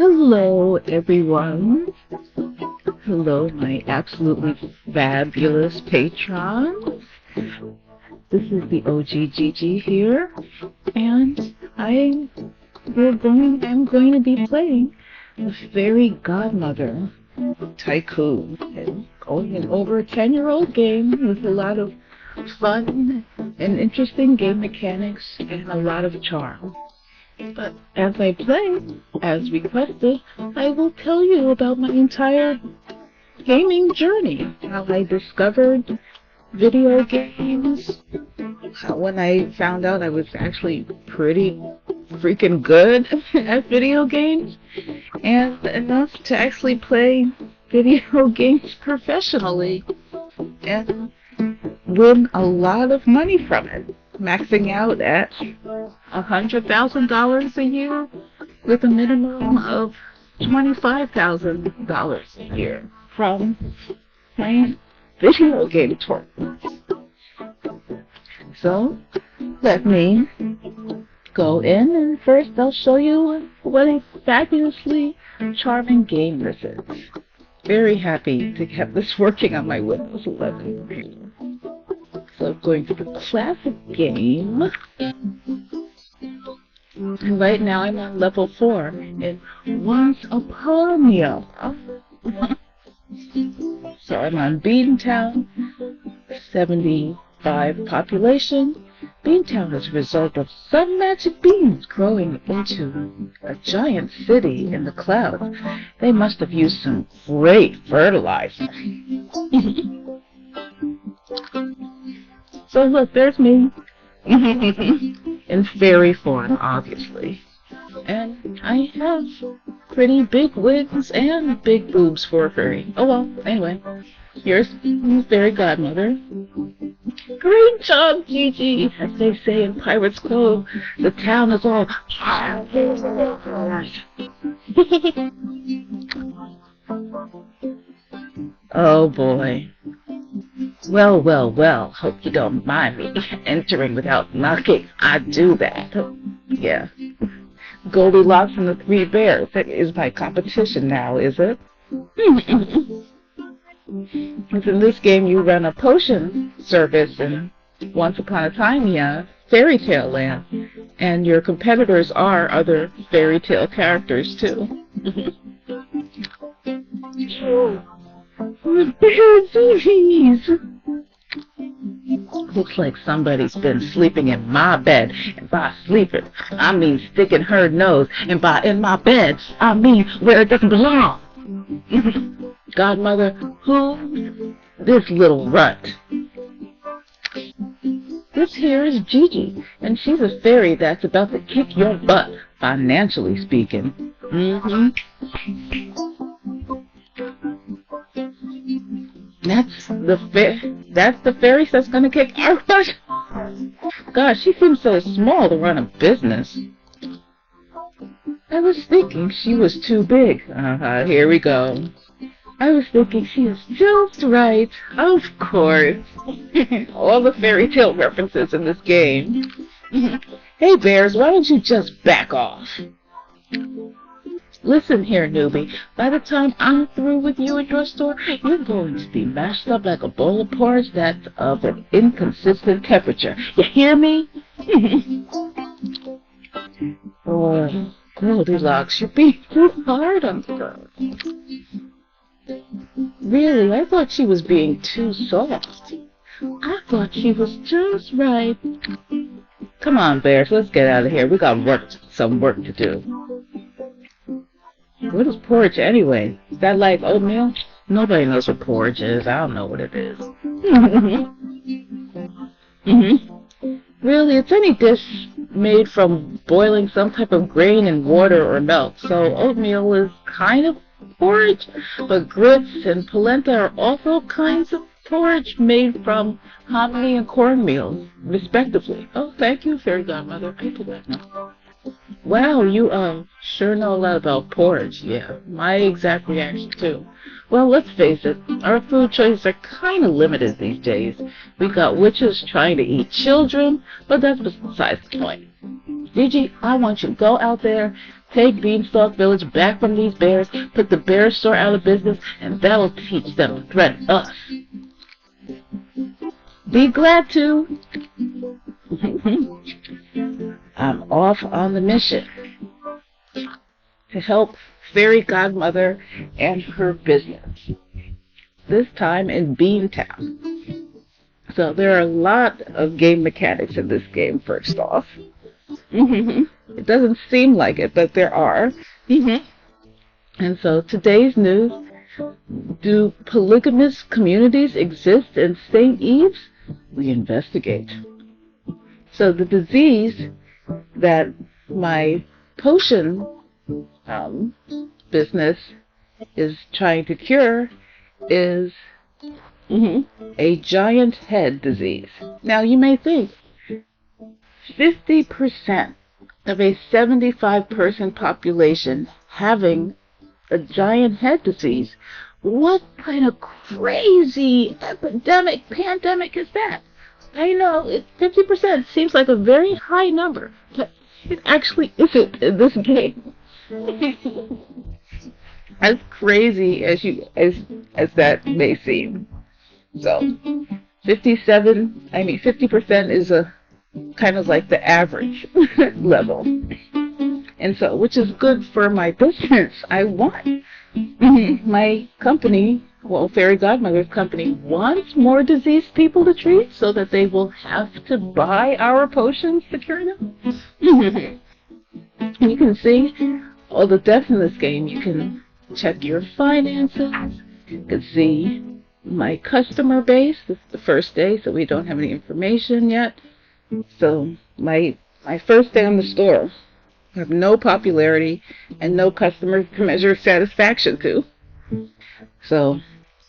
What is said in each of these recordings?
Hello, everyone. Hello, my absolutely fabulous patrons. This is the OG Gigi here, and I'm going to be playing the Fairy Godmother Tycoon. It's only an over 10-year-old game with a lot of fun and interesting game mechanics and a lot of charm. But as I play, as requested, I will tell you about my entire gaming journey. How I discovered video games, when I found out I was actually pretty freaking good at video games, and enough to actually play video games professionally and win a lot of money from it, maxing out at $100,000 a year with a minimum of $25,000 a year from playing video game tournaments. So let me go in, and first I'll show you what a fabulously charming game this is. Very happy to have this working on my Windows 11 computer. So I'm going to the classic game. And right now I'm on level 4 in Onceuponia. So I'm on Beantown, 75 population. Beantown is a result of some magic beans growing into a giant city in the clouds. They must have used some great fertilizer. So look, there's me. In fairy form, obviously. And I have pretty big wigs and big boobs for a fairy. Oh well, anyway. Here's Fairy Godmother. Great job, Gigi! As they say in Pirates Cove, the town is all... Oh boy. Well, hope you don't mind me entering without knocking. I do that. Yeah. Goldilocks and the Three Bears. That is my competition now, is it? Because in this game you run a potion service, and once upon a time, yeah, fairy tale land. And your competitors are other fairy tale characters, too. Bearsies! Looks like somebody's been sleeping in my bed, and by sleeping, I mean sticking her nose, and by in my bed, I mean where it doesn't belong. Godmother, who's this little runt? This here is Gigi, and she's a fairy that's about to kick your butt, financially speaking. That's the fairy that's gonna kick our butt. Gosh, she seems so small to run a business. I was thinking she was too big. Here we go. I was thinking she was just right. Of course. All the fairy tale references in this game. Hey bears, why don't you just back off? Listen here, newbie. By the time I'm through with you at your store, you're going to be mashed up like a bowl of porridge that's of an inconsistent temperature. You hear me? Oh, Goldilocks, you're being too hard on her. Really, I thought she was being too soft. I thought she was just right. Come on, bears, let's get out of here. We got some work to do. What is porridge anyway? Is that like oatmeal? Nobody knows what porridge is. I don't know what it is. Really, it's any dish made from boiling some type of grain in water or milk. So oatmeal is kind of porridge, but grits and polenta are also kinds of porridge made from hominy and cornmeal, respectively. Oh, thank you, Fairy Godmother. I do that now. Wow, you sure know a lot about porridge. Yeah, my exact reaction too. Well, let's face it, our food choices are kind of limited these days. We got witches trying to eat children, but that's besides the point. Gigi, I want you to go out there Take Beanstalk Village back from these bears, put the bear store out of business, and that'll teach them to threaten us. Be glad to. I'm off on the mission to help Fairy Godmother and her business. This time in Beantown. So there are a lot of game mechanics in this game, first off. It doesn't seem like it, but there are. And so today's news: do polygamous communities exist in St. Eve's? We investigate. So the disease that my potion business is trying to cure is a giant head disease. Now you may think 50% of a 75-person population having a giant head disease. What kind of crazy epidemic, pandemic is that? I know 50% seems like a very high number, but it actually isn't in this game. As crazy as that may seem. So 50% is a kind of like the average level. And so, which is good for my business. I want my company, well, Fairy Godmother's company, wants more diseased people to treat so that they will have to buy our potions to cure them. You can see all the depth in this game. You can check your finances. You can see my customer base. This is the first day, so we don't have any information yet. So my first day on the store, I have no popularity and no customers to measure satisfaction to. So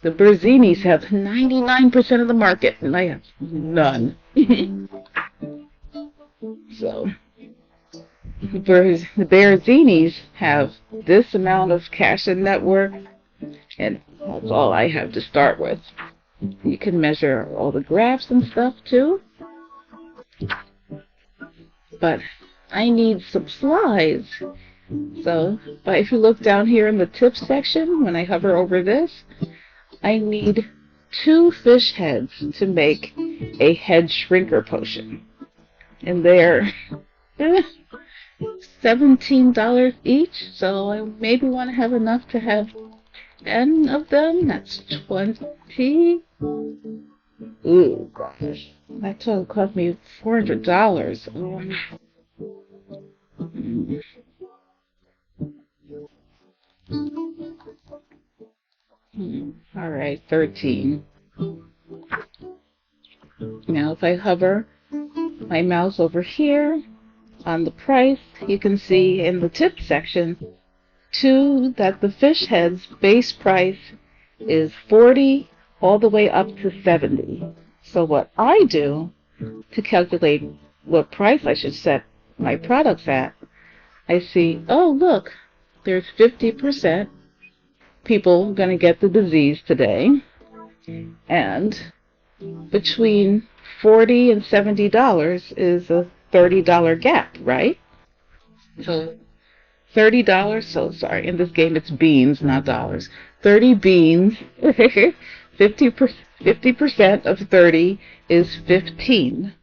the Berzinis have 99% of the market, and I have none. So the Berzinis have this amount of cash and net worth, and that's all I have to start with. You can measure all the graphs and stuff too. But I need supplies. So, but if you look down here in the tips section, when I hover over this, I need 2 fish heads to make a head shrinker potion. And they're $17 each, so I maybe want to have enough to have 10 of them. That's 20. Ooh, gosh. That total cost me $400. Alright, 13. Now if I hover my mouse over here on the price, you can see in the tip section that the fish head's base price is 40 all the way up to 70. So what I do to calculate what price I should set my products at, I see, oh look, there's 50% people going to get the disease today, and between $40 and $70 is a $30 gap, right? So $30, so sorry, in this game it's beans, not dollars. 30 beans, 50% of 30 is 15.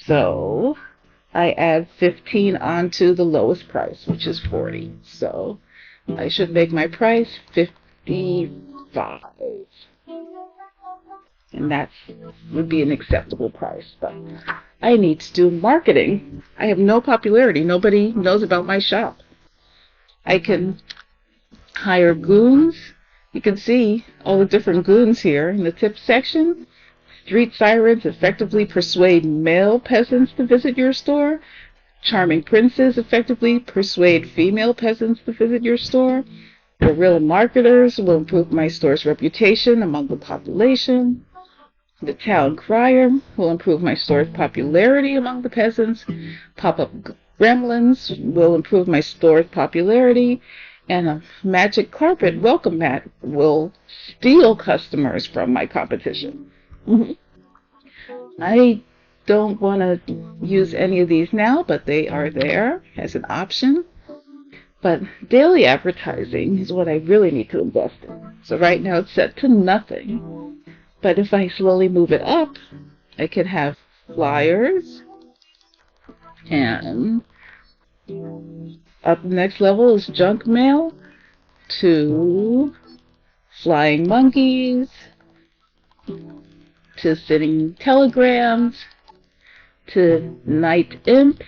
So I add 15 onto the lowest price, which is 40. So I should make my price 55. And that would be an acceptable price. But I need to do marketing. I have no popularity. Nobody knows about my shop. I can hire goons. You can see all the different goons here in the tips section. Street sirens effectively persuade male peasants to visit your store. Charming princes effectively persuade female peasants to visit your store. Guerrilla marketers will improve my store's reputation among the population. The town crier will improve my store's popularity among the peasants. Pop-up gremlins will improve my store's popularity. And a magic carpet welcome mat will steal customers from my competition. I don't want to use any of these now, but they are there as an option. But daily advertising is what I really need to invest in. So right now it's set to nothing. But if I slowly move it up, I can have flyers, and up the next level is junk mail, to flying monkeys, to sending telegrams, to night imps,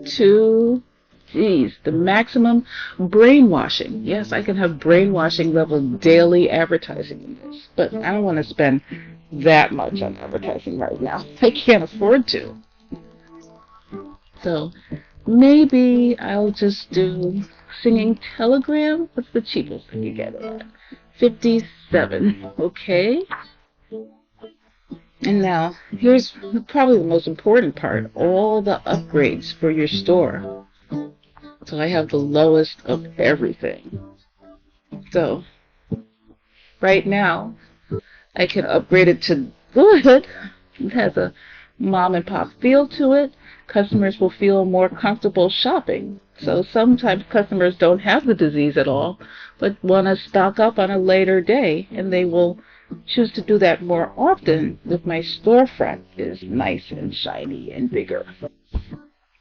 to, geez, the maximum brainwashing. Yes, I can have brainwashing level daily advertising in this, but I don't want to spend that much on advertising right now. I can't afford to. So maybe I'll just do singing telegram. What's the cheapest I can get it at? 57. Okay. And now, here's probably the most important part, all the upgrades for your store. So I have the lowest of everything. So, right now, I can upgrade it to good. It has a mom and pop feel to it. Customers will feel more comfortable shopping. So sometimes customers don't have the disease at all, but want to stock up on a later day, and they will choose to do that more often if my storefront is nice and shiny and bigger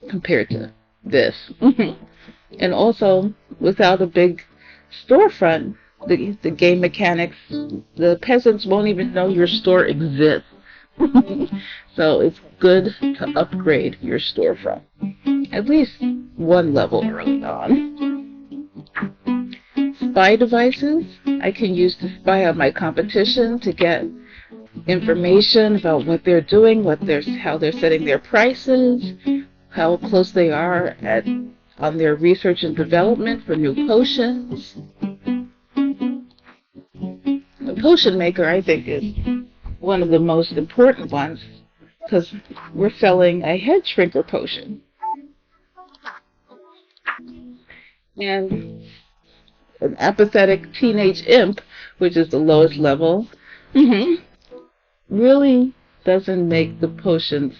compared to this. And also, without a big storefront, the game mechanics, the peasants won't even know your store exists. So it's good to upgrade your storefront, at least one level early on. Spy devices I can use to spy on my competition to get information about what they're doing, how they're setting their prices, how close they are on their research and development for new potions. The potion maker, I think, is one of the most important ones, because we're selling a head shrinker potion. And an apathetic teenage imp, which is the lowest level, really doesn't make the potions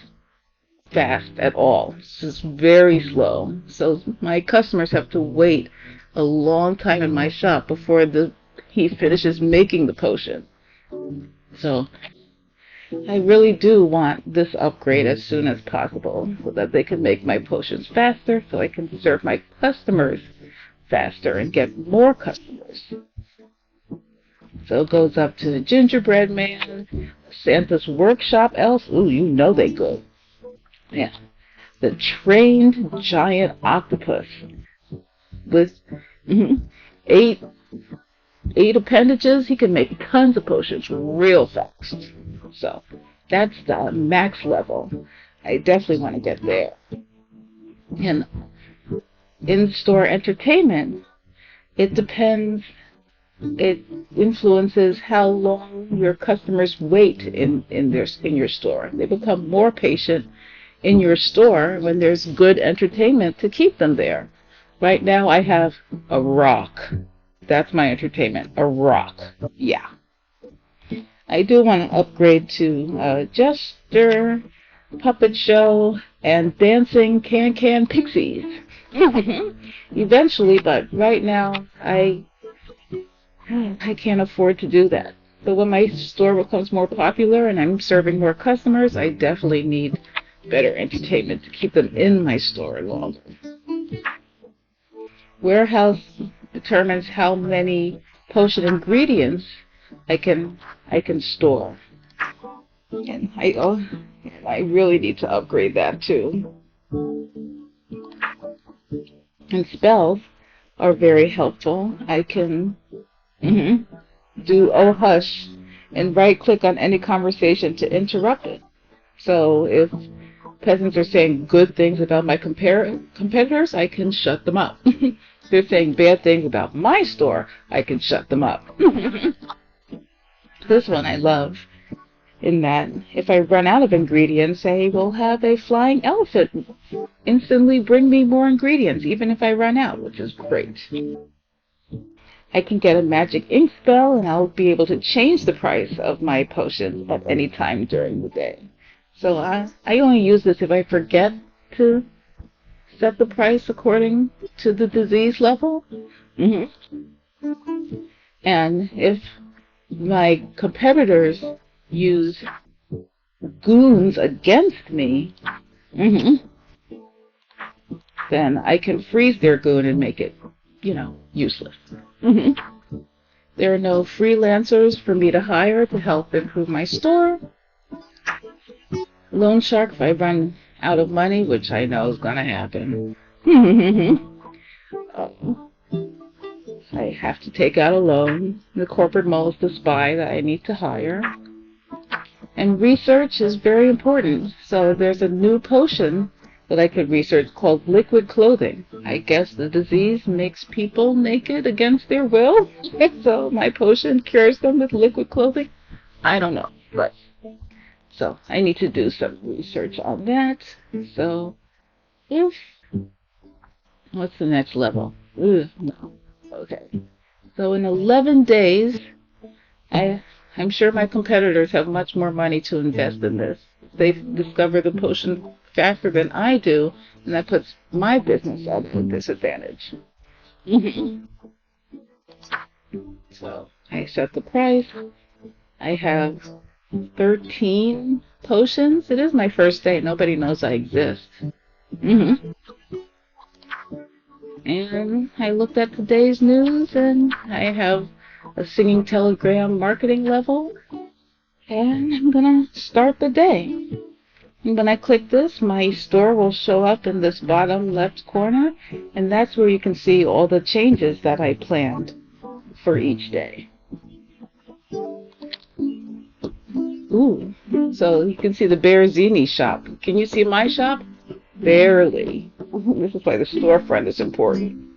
fast at all. It's just very slow. So my customers have to wait a long time in my shop before he finishes making the potion. So I really do want this upgrade as soon as possible so that they can make my potions faster, so I can serve my customers faster and get more customers. So it goes up to the gingerbread man, Santa's workshop elves. Ooh, you know they good. Yeah. The trained giant octopus with 8 appendages. He can make tons of potions real fast. So that's the max level. I definitely want to get there. And in-store entertainment, it depends. It influences how long your customers wait in your store. They become more patient in your store when there's good entertainment to keep them there. Right now I have a rock. That's my entertainment, a rock. Yeah. I do want to upgrade to jester, puppet show, and dancing can pixies. Eventually, but right now I can't afford to do that. But when my store becomes more popular and I'm serving more customers, I definitely need better entertainment to keep them in my store longer. Warehouse determines how many potion ingredients I can store. And I really need to upgrade that too. And spells are very helpful. I can do oh hush and right click on any conversation to interrupt it. So if peasants are saying good things about my competitors, I can shut them up. If they're saying bad things about my store, I can shut them up. This one I love, in that if I run out of ingredients, I will have a flying elephant instantly bring me more ingredients, even if I run out, which is great. I can get a magic ink spell, and I'll be able to change the price of my potions at any time during the day. So I only use this if I forget to set the price according to the disease level. And if my competitors use goons against me, then I can freeze their goon and make it, useless. There are no freelancers for me to hire to help improve my store. Loan shark if I run out of money, which I know is going to happen. I have to take out a loan. The corporate mole is the spy that I need to hire. And research is very important. So there's a new potion that I could research called liquid clothing. I guess the disease makes people naked against their will. So my potion cures them with liquid clothing. I don't know. So I need to do some research on that. So what's the next level? No. Okay. So in 11 days, I'm sure my competitors have much more money to invest in this. They discover the potion faster than I do, and that puts my business at a disadvantage. So I set the price. I have 13 potions. It is my first day. Nobody knows I exist. And I looked at today's news, and I have a singing telegram marketing level, and I'm gonna start the day. And when I click this, my store will show up in this bottom left corner, and that's where you can see all the changes that I planned for each day. Ooh, so you can see the Bearzini shop. Can you see my shop? Barely. This is why the storefront is important.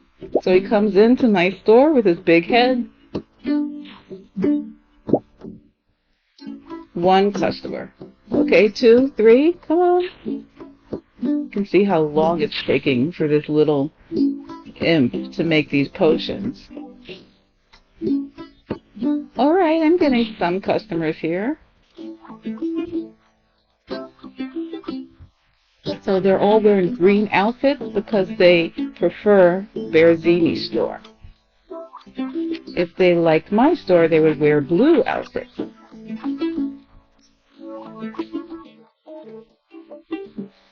So he comes into my store with his big head. One customer. Okay, 2, 3, come on. You can see how long it's taking for this little imp to make these potions. Alright, I'm getting some customers here. So they're all wearing green outfits because they prefer Bearzini's store. If they liked my store, they would wear blue outfits.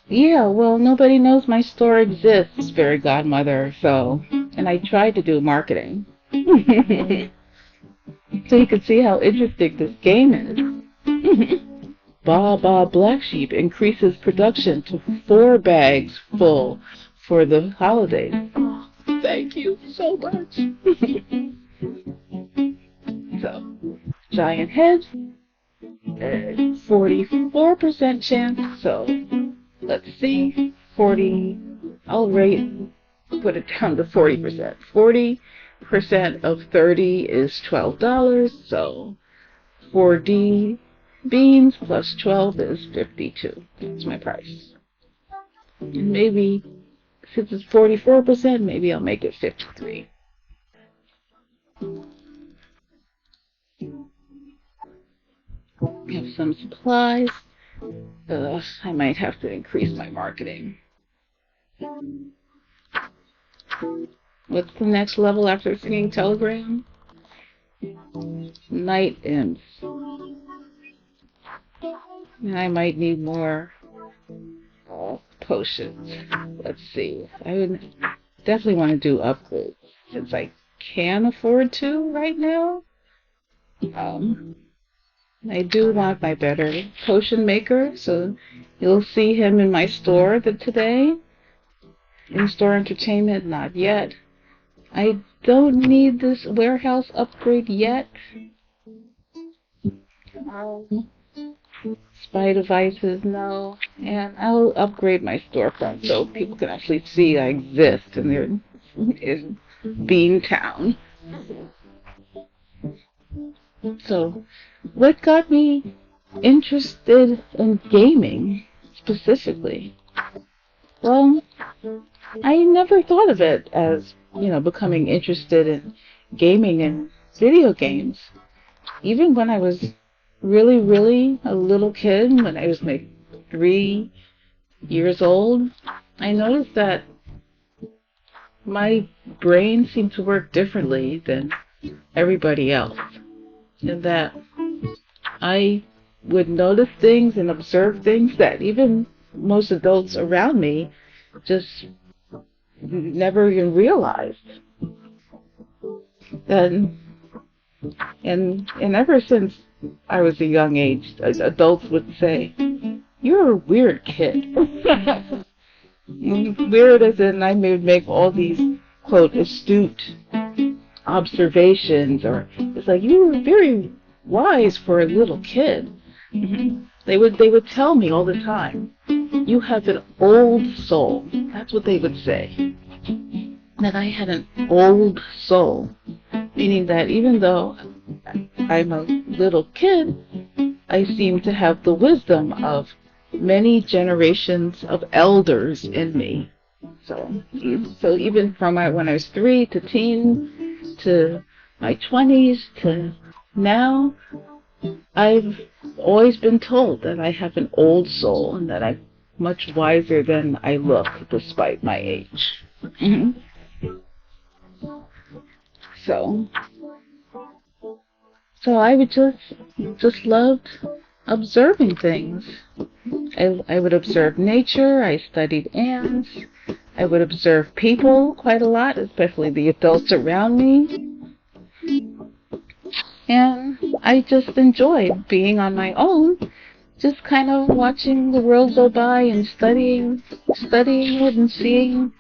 Yeah, well, nobody knows my store exists, Fairy Godmother, and I tried to do marketing. So you can see how interesting this game is. Ba Black Sheep increases production to 4 bags full for the holidays. Oh, thank you so much. So, giant head, 44% chance. So, let's see, 40. I'll put it down to 40%. 40% of 30 is $12. So, 4D. Beans plus 12 is 52. That's my price. And maybe, since it's 44%, maybe I'll make it 53. We have some supplies. I might have to increase my marketing. What's the next level after singing telegram? Night imps. I might need more potions. Let's see. I would definitely want to do upgrades since I can afford to right now. I do want my better potion maker, so you'll see him in my store today. In-store entertainment, not yet. I don't need this warehouse upgrade yet. Spy devices, no. And I'll upgrade my storefront so people can actually see I exist and they're in Beantown. So, what got me interested in gaming specifically? Well, I never thought of it as, becoming interested in gaming and video games. Even when I was really a little kid, when I was like 3, years old, I noticed that my brain seemed to work differently than everybody else, and that I would notice things and observe things that even most adults around me just never even realized. And ever since I was a young age, adults would say, "You're a weird kid." Weird as in I would make all these, quote, astute observations, or it's like, "You were very wise for a little kid." They would tell me all the time, "You have an old soul." That's what they would say. That I had an old soul, meaning that even though I'm a little kid, I seem to have the wisdom of many generations of elders in me. So even from when I was 3 to teen to my 20s to now, I've always been told that I have an old soul and that I'm much wiser than I look despite my age. So I would just loved observing things. I would observe nature. I studied ants. I would observe people quite a lot, especially the adults around me. And I just enjoyed being on my own, just kind of watching the world go by and studying it and seeing,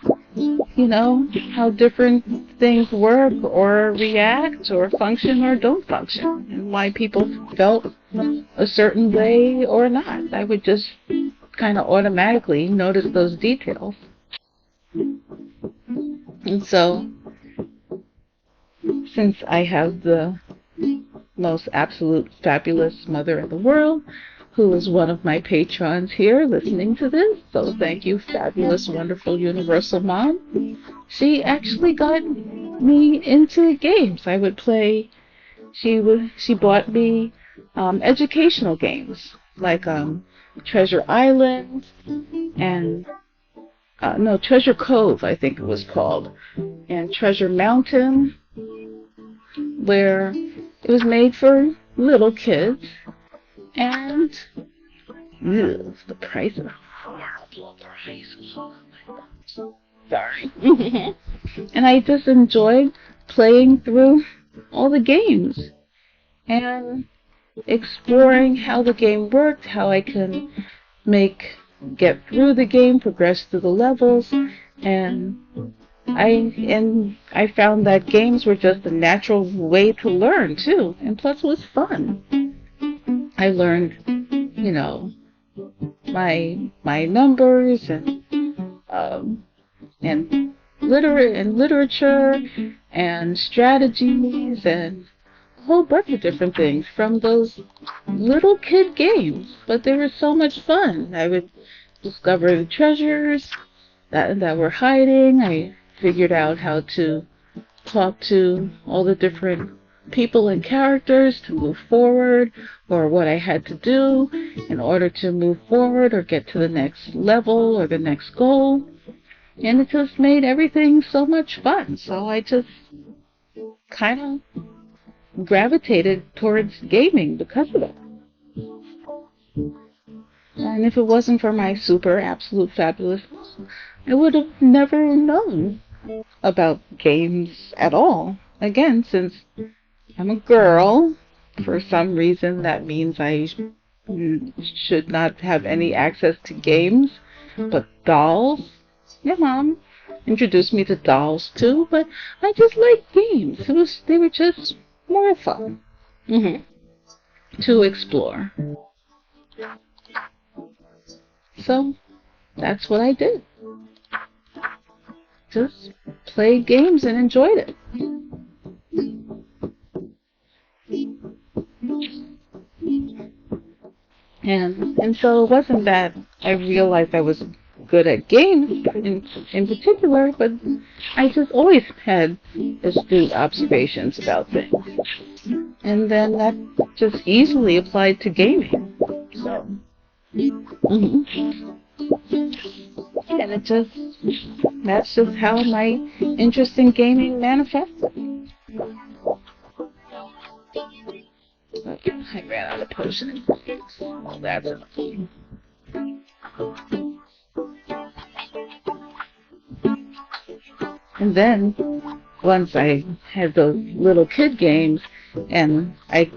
how different things work or react or function or don't function, and why people felt a certain way or not. I would just kind of automatically notice those details. And so, since I have the most absolute fabulous mother in the world, who is one of my patrons here listening to this, so thank you, fabulous, wonderful, universal mom. She actually got me into games. I would play. She bought me educational games like Treasure Island and Treasure Cove, I think it was called, and Treasure Mountain, where it was made for little kids. And the price of horrible prices. Sorry. And I just enjoyed playing through all the games and exploring how the game worked, how I can get through the game, progress through the levels, and I found that games were just a natural way to learn too, and plus it was fun. I learned, my numbers and literature and strategies and a whole bunch of different things from those little kid games. But they were so much fun. I would discover the treasures that were hiding. I figured out how to talk to all the different people and characters to move forward, or what I had to do in order to move forward or get to the next level or the next goal. And it just made everything so much fun. So I just kind of gravitated towards gaming because of it. And if it wasn't for my super absolute fabulous, I would have never known about games at all. Again, since I'm a girl, for some reason that means I should not have any access to games, but dolls. Yeah, Mom introduced me to dolls too, but I just like games. They were just more fun to explore. So that's what I did. Just played games and enjoyed it. And so it wasn't that I realized I was good at games in particular, but I just always had astute observations about things. And then that just easily applied to gaming. So, And that's just how my interest in gaming manifested. Okay, I ran out of potions. Well, that's enough. And then, once I had those little kid games, and I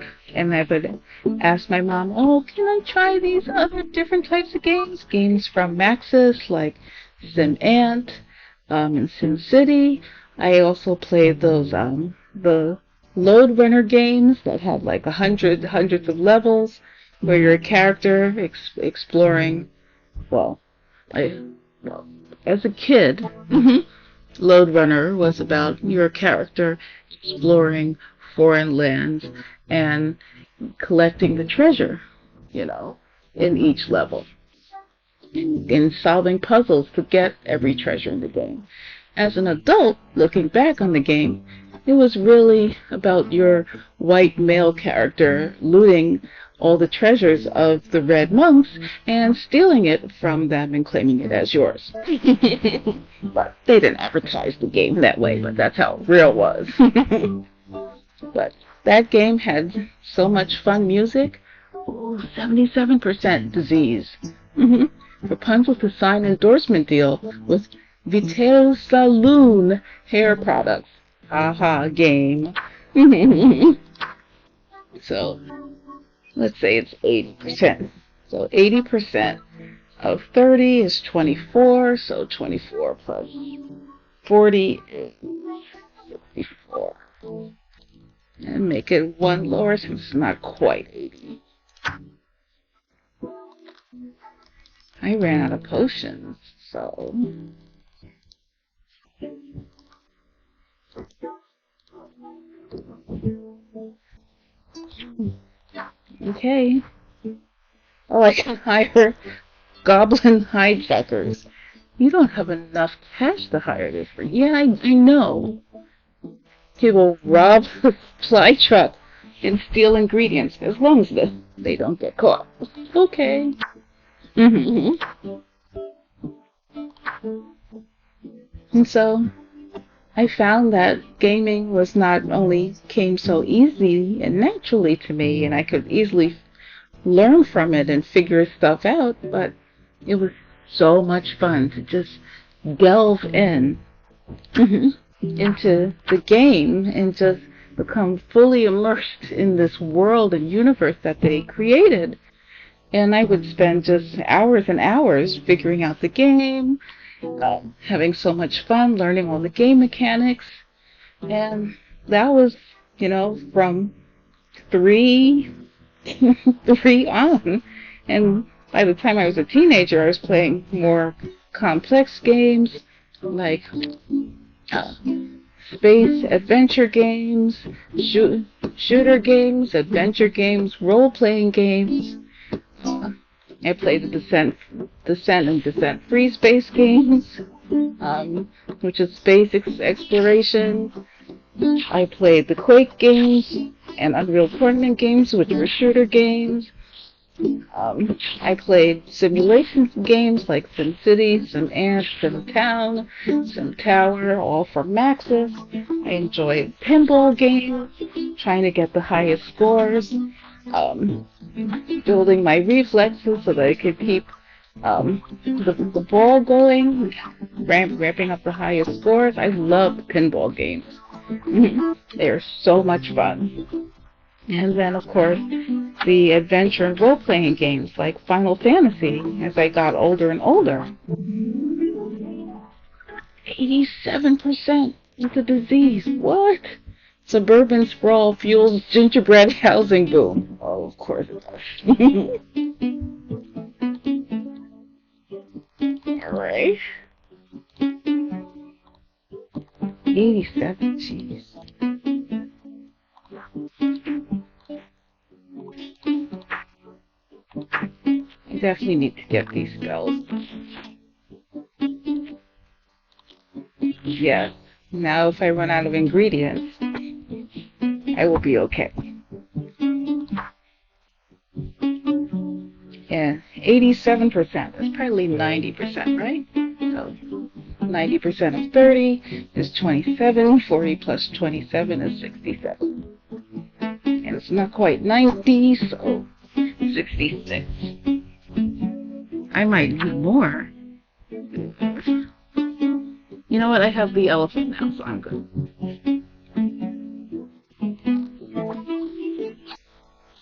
would ask my mom, "Oh, can I try these other different types of games? Games from Maxis, like Sim Ant, and Sim City." I also played those the Load Runner games that had like hundreds of levels, where you're a character exploring. Well, as a kid. Load Runner was about your character exploring foreign lands and collecting the treasure, in each level, and solving puzzles to get every treasure in the game. As an adult, looking back on the game, it was really about your white male character looting all the treasures of the red monks and stealing it from them and claiming it as yours. But they didn't advertise the game that way, but that's how real was. But that game had so much fun music. Ooh, 77% disease. Rapunzel to sign an endorsement deal with Vital Saloon hair products. Haha, game. So, let's say it's 80%. So 80% of 30 is 24, so 24 plus 40 is 64. And make it one lower since it's not quite 80. I ran out of potions, so... Okay. Oh, I can hire goblin hijackers. You don't have enough cash to hire this for. Yeah, I know. He will rob the supply truck and steal ingredients as long as they don't get caught. Okay. And so I found that gaming was not only came so easy and naturally to me, and I could easily learn from it and figure stuff out, but it was so much fun to just delve into the game and just become fully immersed in this world and universe that they created. And I would spend just hours and hours figuring out the game, having so much fun, learning all the game mechanics. And that was, from 3 on. And by the time I was a teenager, I was playing more complex games like space adventure games, shooter games, adventure games, role-playing games. I played the Descent and Descent Free Space games, which is space exploration. I played the Quake games and Unreal Tournament games, which were shooter games. I played simulation games like Sim City, Sim Ant, Sim Town, Sim Tower, all from Maxis. I enjoyed pinball games, trying to get the highest scores, building my reflexes so that I could keep the ball going, ramping up the highest scores. I love pinball games. They are so much fun. And then, of course, the adventure and role-playing games like Final Fantasy as I got older and older. 87% with the disease. What? Suburban sprawl fuels gingerbread housing boom. Oh, of course it does. Alright. 87, jeez. I definitely need to get these spells. Yes. Now if I run out of ingredients, I will be okay. Yeah, 87%. That's probably 90%, right? So 90% of 30 is 27. 40 plus 27 is 67. And it's not quite 90, so 66. I might need more. You know what? I have the elephant now, so I'm good.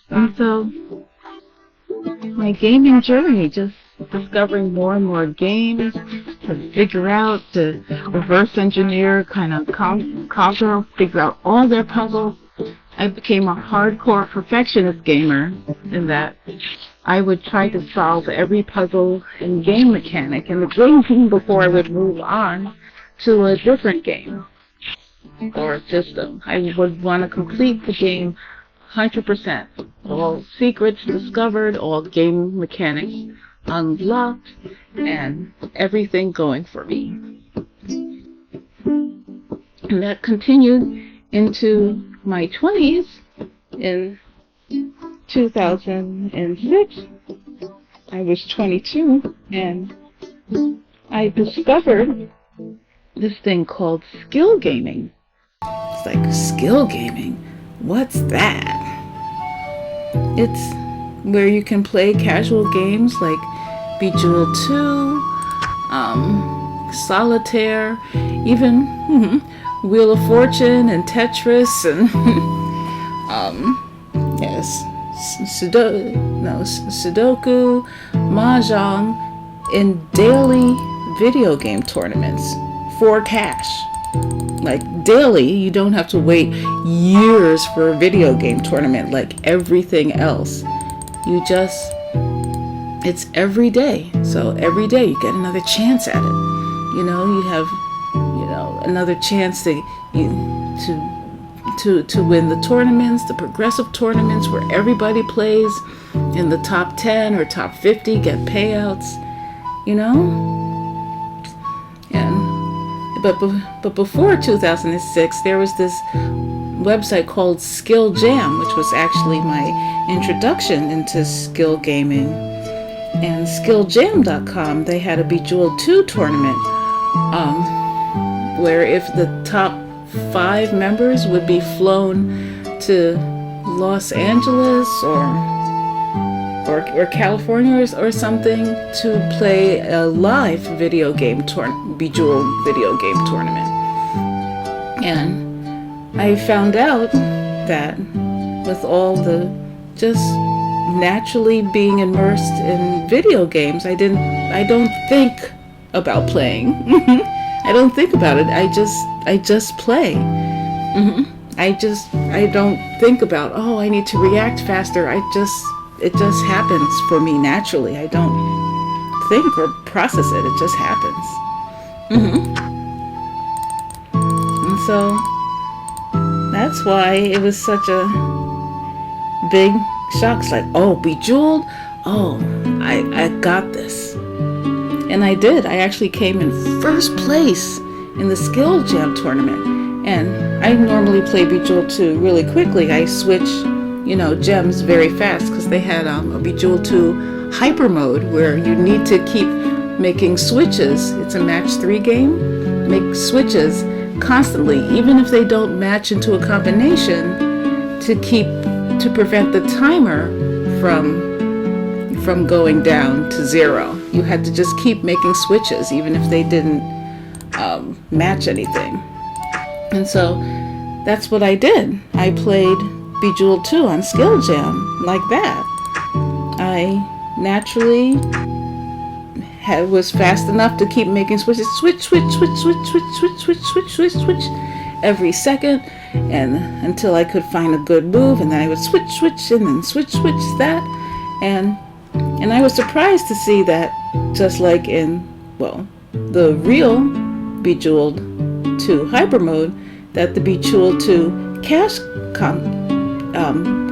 And so, my gaming journey, just discovering more and more games to figure out, to reverse engineer, kind of conquer, figure out all their puzzles. I became a hardcore perfectionist gamer in that I would try to solve every puzzle and game mechanic in the game before I would move on to a different game or system. I would want to complete the game 100%. All secrets discovered, all game mechanics unlocked, and everything going for me. And that continued into my 20s. In 2006, I was 22, and I discovered this thing called skill gaming. It's like, skill gaming? What's that? It's where you can play casual games like Bejeweled 2, Solitaire, even Wheel of Fortune and Tetris and Sudoku, Mahjong, in daily video game tournaments for cash. Like daily, you don't have to wait years for a video game tournament like everything else. It's every day. So every day you get another chance at it. You have, another chance to win the tournaments, the progressive tournaments where everybody plays in the top 10 or top 50, get payouts, But before 2006, there was this website called Skill Jam, which was actually my introduction into skill gaming. And skilljam.com, they had a Bejeweled 2 tournament, where if the top 5 members would be flown to Los Angeles or California or something to play a live video game Bejeweled video game tournament. And I found out that with all the just naturally being immersed in video games, I don't think about playing. I don't think about it. I just play. I don't think about, I need to react faster. It just happens for me naturally. I don't think or process it. It just happens. And so that's why it was such a big shock. It's like, Bejeweled? I got this. And I did. I actually came in first place in the Skill Jam tournament. And I normally play Bejeweled 2 really quickly. I switch gems very fast because they had a Bejeweled 2 hyper mode where you need to keep making switches. It's a match 3 game. Make switches constantly, even if they don't match into a combination, to prevent the timer from going down to 0. You had to just keep making switches even if they didn't match anything. And so that's what I did. I played Bejeweled 2 on Skill Jam like that. I naturally was fast enough to keep making switches, switch every second, and until I could find a good move, and then I would switch and then switch that, and I was surprised to see that just like in the real Bejeweled 2 hyper mode, that the Bejeweled 2 cash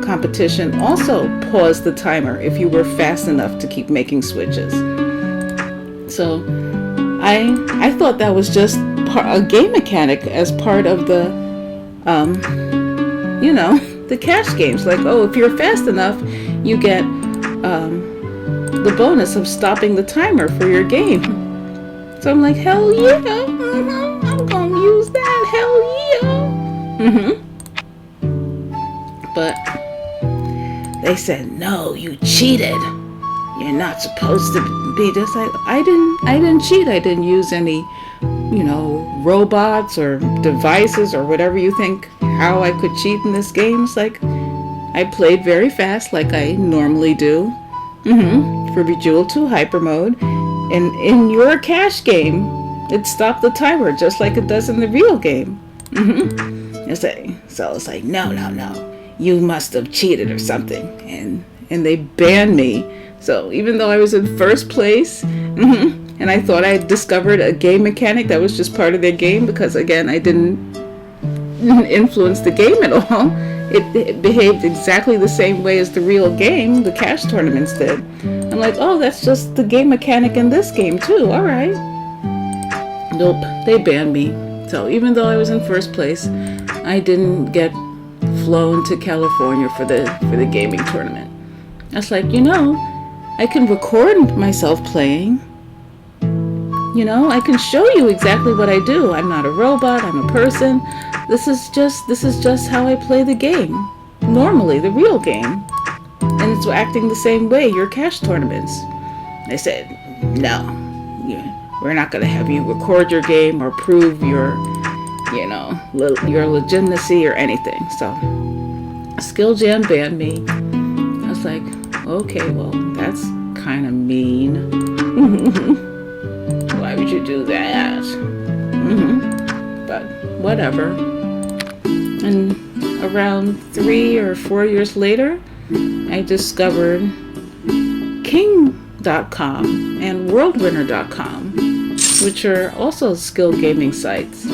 competition also paused the timer if you were fast enough to keep making switches. So I thought that was just a game mechanic as part of the the cash games. Like, if you're fast enough, you get the bonus of stopping the timer for your game. So I'm like, hell yeah, I'm gonna use that, hell yeah. But they said, no, you cheated. You're not supposed to be just like, I didn't cheat. I didn't use any, robots or devices or whatever you think, how I could cheat in this game. It's like, I played very fast like I normally do. For Bejeweled 2 Hyper Mode. And in your cash game, it stopped the timer just like it does in the real game. So it's like, no. You must have cheated or something. And they banned me. So even though I was in first place, and I thought I had discovered a game mechanic that was just part of their game, because again, I didn't influence the game at all. It behaved exactly the same way as the real game, the cash tournaments did. I'm like, oh, that's just the game mechanic in this game too. All right. Nope, they banned me. So even though I was in first place, I didn't get flown to California for the gaming tournament. I was like, I can record myself playing. I can show you exactly what I do. I'm not a robot, I'm a person. This is just how I play the game. Normally, the real game. And it's acting the same way, your cash tournaments. They said, no, we're not going to have you record your game or prove your legitimacy or anything. So, Skill Jam banned me. I was like, okay, well, that's kind of mean. Why would you do that? But whatever. And around 3 or 4 years later, I discovered King.com and WorldWinner.com, which are also skill gaming sites.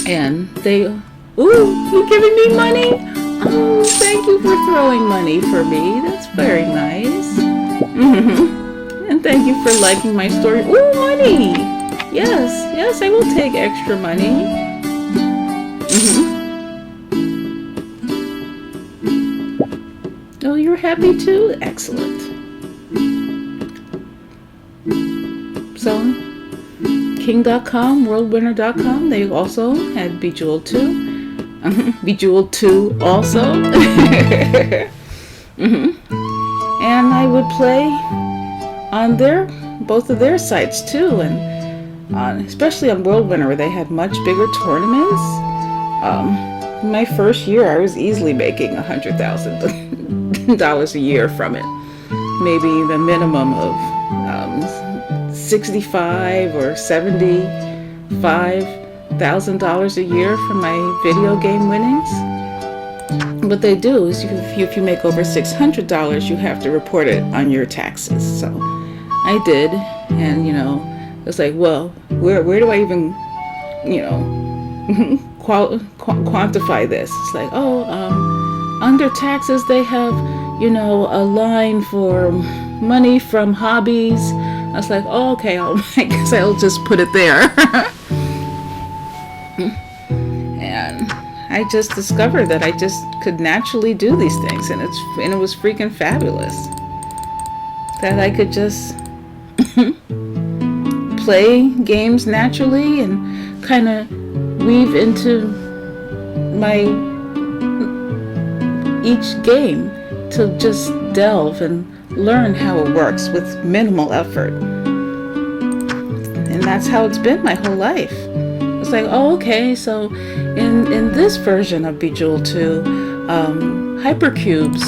And they, you're giving me money? Oh, thank you for throwing money for me. That's very nice. And thank you for liking my story. Ooh, money! Yes, I will take extra money. Oh, you're happy too? Excellent. So, King.com, WorldWinner.com, they also had Bejeweled 2. Bejeweled 2 also. And I would play on both of their sites too, and especially on World Winner, where they had much bigger tournaments. In my first year, I was easily making $100,000 a year from it. Maybe the minimum of $65,000 or $75,000 a year from my video game winnings. What they do is if you make over $600, you have to report it on your taxes. So I did, and it's like, well, where do I even quantify this? It's like, under taxes they have a line for money from hobbies. I was like, oh, okay, I guess I'll just put it there. And I just discovered that I just could naturally do these things, and it was freaking fabulous. That I could just play games naturally and kind of weave into my each game to just delve and learn how it works with minimal effort. And that's how it's been my whole life. It's like, oh, okay, so in this version of Bejeweled 2, hypercubes,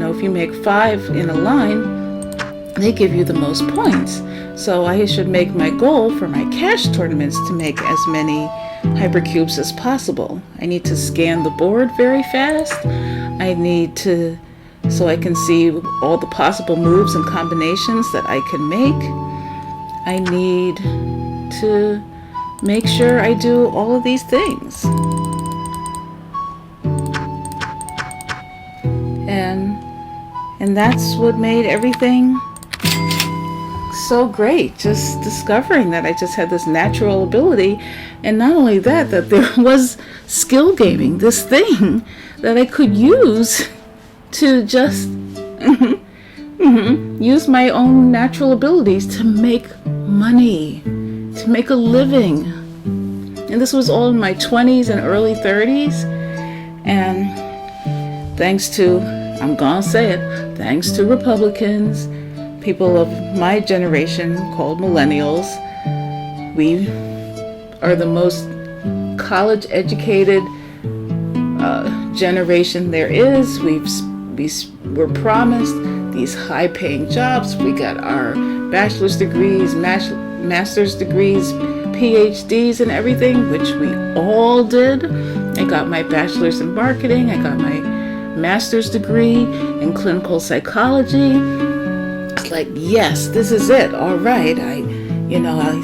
if you make 5 in a line, they give you the most points. So I should make my goal for my cash tournaments to make as many hypercubes as possible. I need to scan the board very fast. I need to, so I can see all the possible moves and combinations that I can make. I need to make sure I do all of these things. And that's what made everything so great, just discovering that I just had this natural ability, and not only that there was skill gaming, this thing that I could use to just use my own natural abilities to make money, to make a living. And this was all in my 20s and early 30s. And thanks to, I'm gonna say it, thanks to Republicans, people of my generation called millennials, we are the most college educated generation there is. We're promised these high paying jobs. We got our bachelor's degrees, master's degrees, PhDs and everything, which we all did. I got my bachelor's in marketing. I got my master's degree in clinical psychology. It's like, yes, this is it. All right. I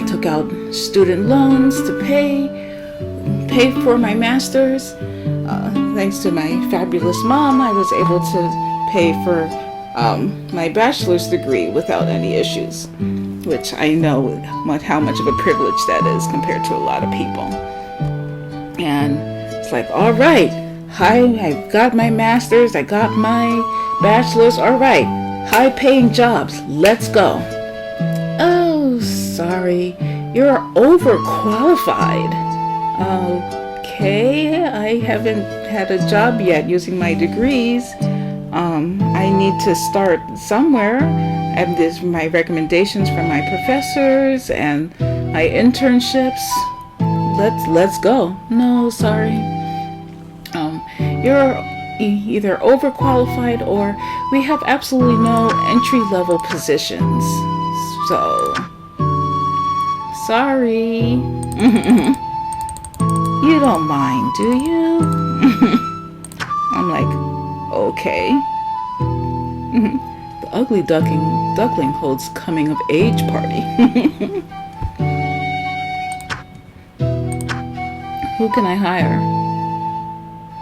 took out student loans to pay for my master's. Thanks to my fabulous mom, I was able to pay for my bachelor's degree without any issues, which I know how much of a privilege that is compared to a lot of people. And it's like, all right, I got my master's, I got my bachelor's, all right, high paying jobs, let's go. Oh, sorry, you're overqualified. Okay, I haven't had a job yet using my degrees. I need to start somewhere. I have my recommendations from my professors and my internships. Let's go. No, sorry. You're either overqualified or we have absolutely no entry-level positions. So, sorry. You don't mind, do you? I'm like, okay. The ugly duckling holds coming of age party. Who can I hire?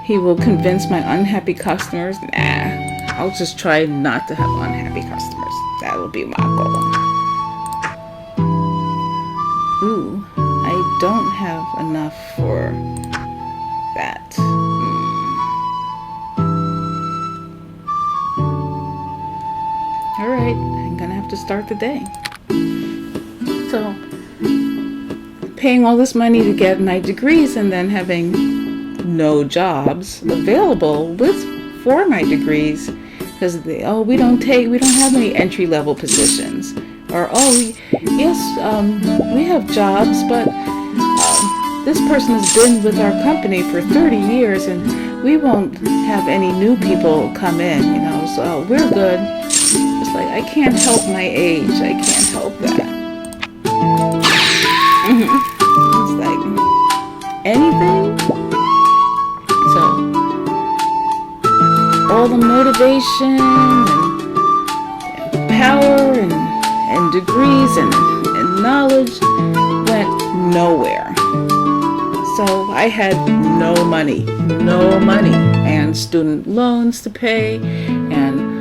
He will convince my unhappy customers. Nah, I'll just try not to have unhappy customers. That'll be my goal. Ooh, I don't have enough for that. All right, I'm gonna have to start the day. So, paying all this money to get my degrees and then having no jobs available for my degrees because we don't have any entry-level positions, or we have jobs, but this person has been with our company for 30 years and we won't have any new people come in, so we're good. It's like, I can't help my age. I can't help that. It's like, anything? So, all the motivation and power and degrees and knowledge went nowhere. So I had no money, and student loans to pay, and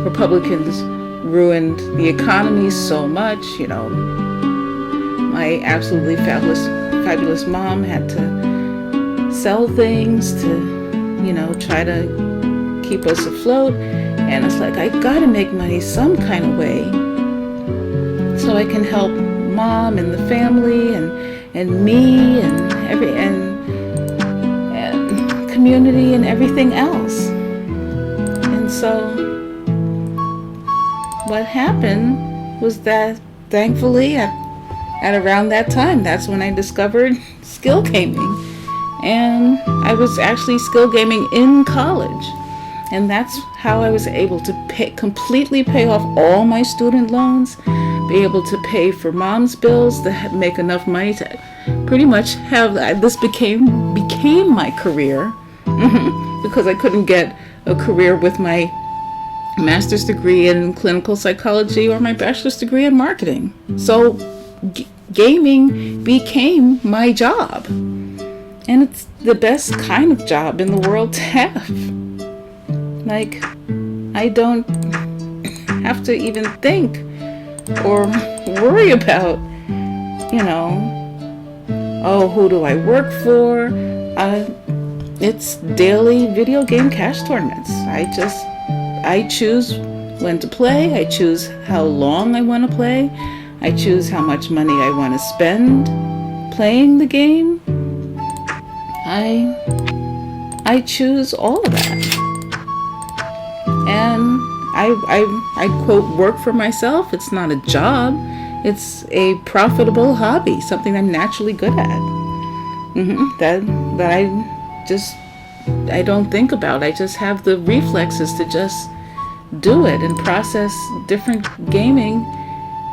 Republicans ruined the economy so much. My absolutely fabulous mom had to sell things to, try to keep us afloat. And it's like, I gotta make money some kind of way so I can help mom and the family and me and community and everything else. And so what happened was that thankfully at around that time, that's when I discovered skill gaming. And I was actually skill gaming in college. And that's how I was able to completely pay off all my student loans, be able to pay for mom's bills, to make enough money to pretty much have this became my career because I couldn't get a career with my master's degree in clinical psychology or my bachelor's degree in marketing. So gaming became my job, and it's the best kind of job in the world to have. Like, I don't have to even think or worry about, who do I work for? It's daily video game cash tournaments. I choose when to play. I choose how long I want to play. I choose how much money I want to spend playing the game. I choose all of that. And I quote, work for myself. It's not a job. It's a profitable hobby, something I'm naturally good at. That I don't think about. I just have the reflexes to just do it and process different gaming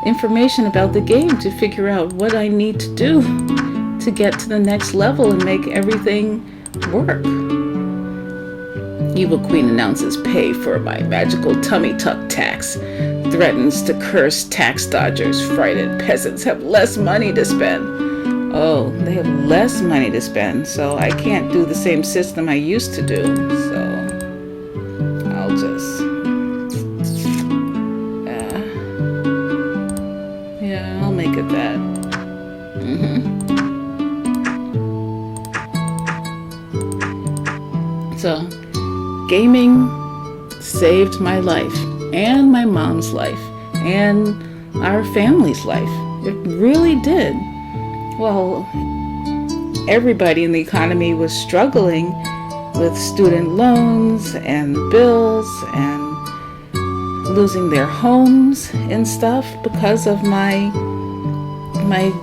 information about the game to figure out what I need to do to get to the next level and make everything work. Evil Queen announces pay for my magical tummy tuck tax. Threatens to curse tax dodgers. Frightened peasants have less money to spend. Oh, they have less money to spend, so I can't do the same system I used to do. So I'll just, yeah, I'll make it that. So, gaming saved my life, and my mom's life, and our family's life. It really did. Well, everybody in the economy was struggling with student loans and bills and losing their homes and stuff. Because of my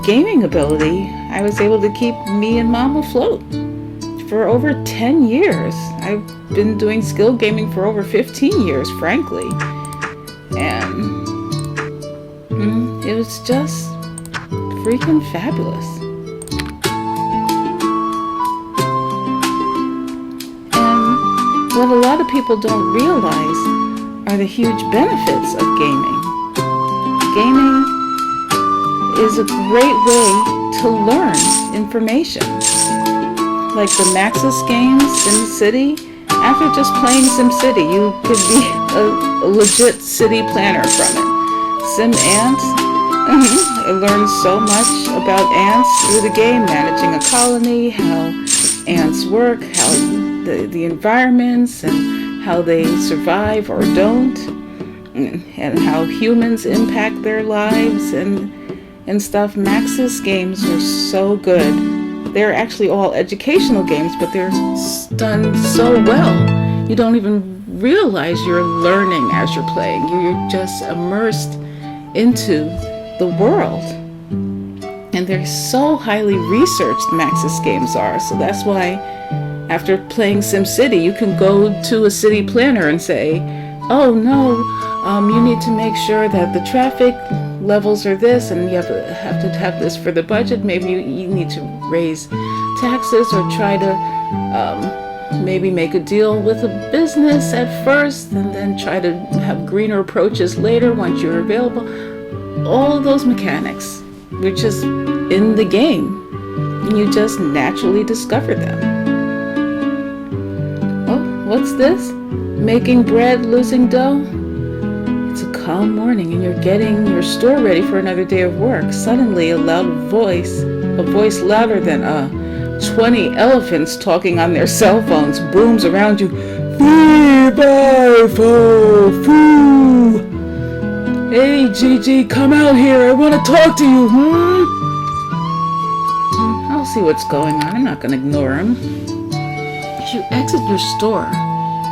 gaming ability, I was able to keep me and Mom afloat for over 10 years. I've been doing skill gaming for over 15 years, frankly. And it was just freaking fabulous. And what a lot of people don't realize are the huge benefits of gaming. Gaming is a great way to learn information. Like the Maxis games, SimCity. After just playing SimCity, you could be a legit city planner from it. Ant. I learned so much about ants through the game, managing a colony, how ants work, how the environments, and how they survive or don't, and how humans impact their lives and stuff. Maxis games are so good. They're actually all educational games, but they're done so well. You don't even realize you're learning as you're playing. You're just immersed into the world. And they're so highly researched, Maxis games are. So that's why after playing SimCity, you can go to a city planner and say, oh no, you need to make sure that the traffic levels are this, and you have to have this for the budget. Maybe you need to raise taxes or try to maybe make a deal with a business at first and then try to have greener approaches later once you're available. All of those mechanics were just in the game, and you just naturally discover them. Oh, what's this? Making bread, losing dough? It's a calm morning and you're getting your store ready for another day of work. Suddenly a voice louder than 20 elephants talking on their cell phones booms around you. Fee, fi, fo, foo. Hey Gigi, come out here. I want to talk to you. I'll see what's going on. I'm not going to ignore him. As you exit your store,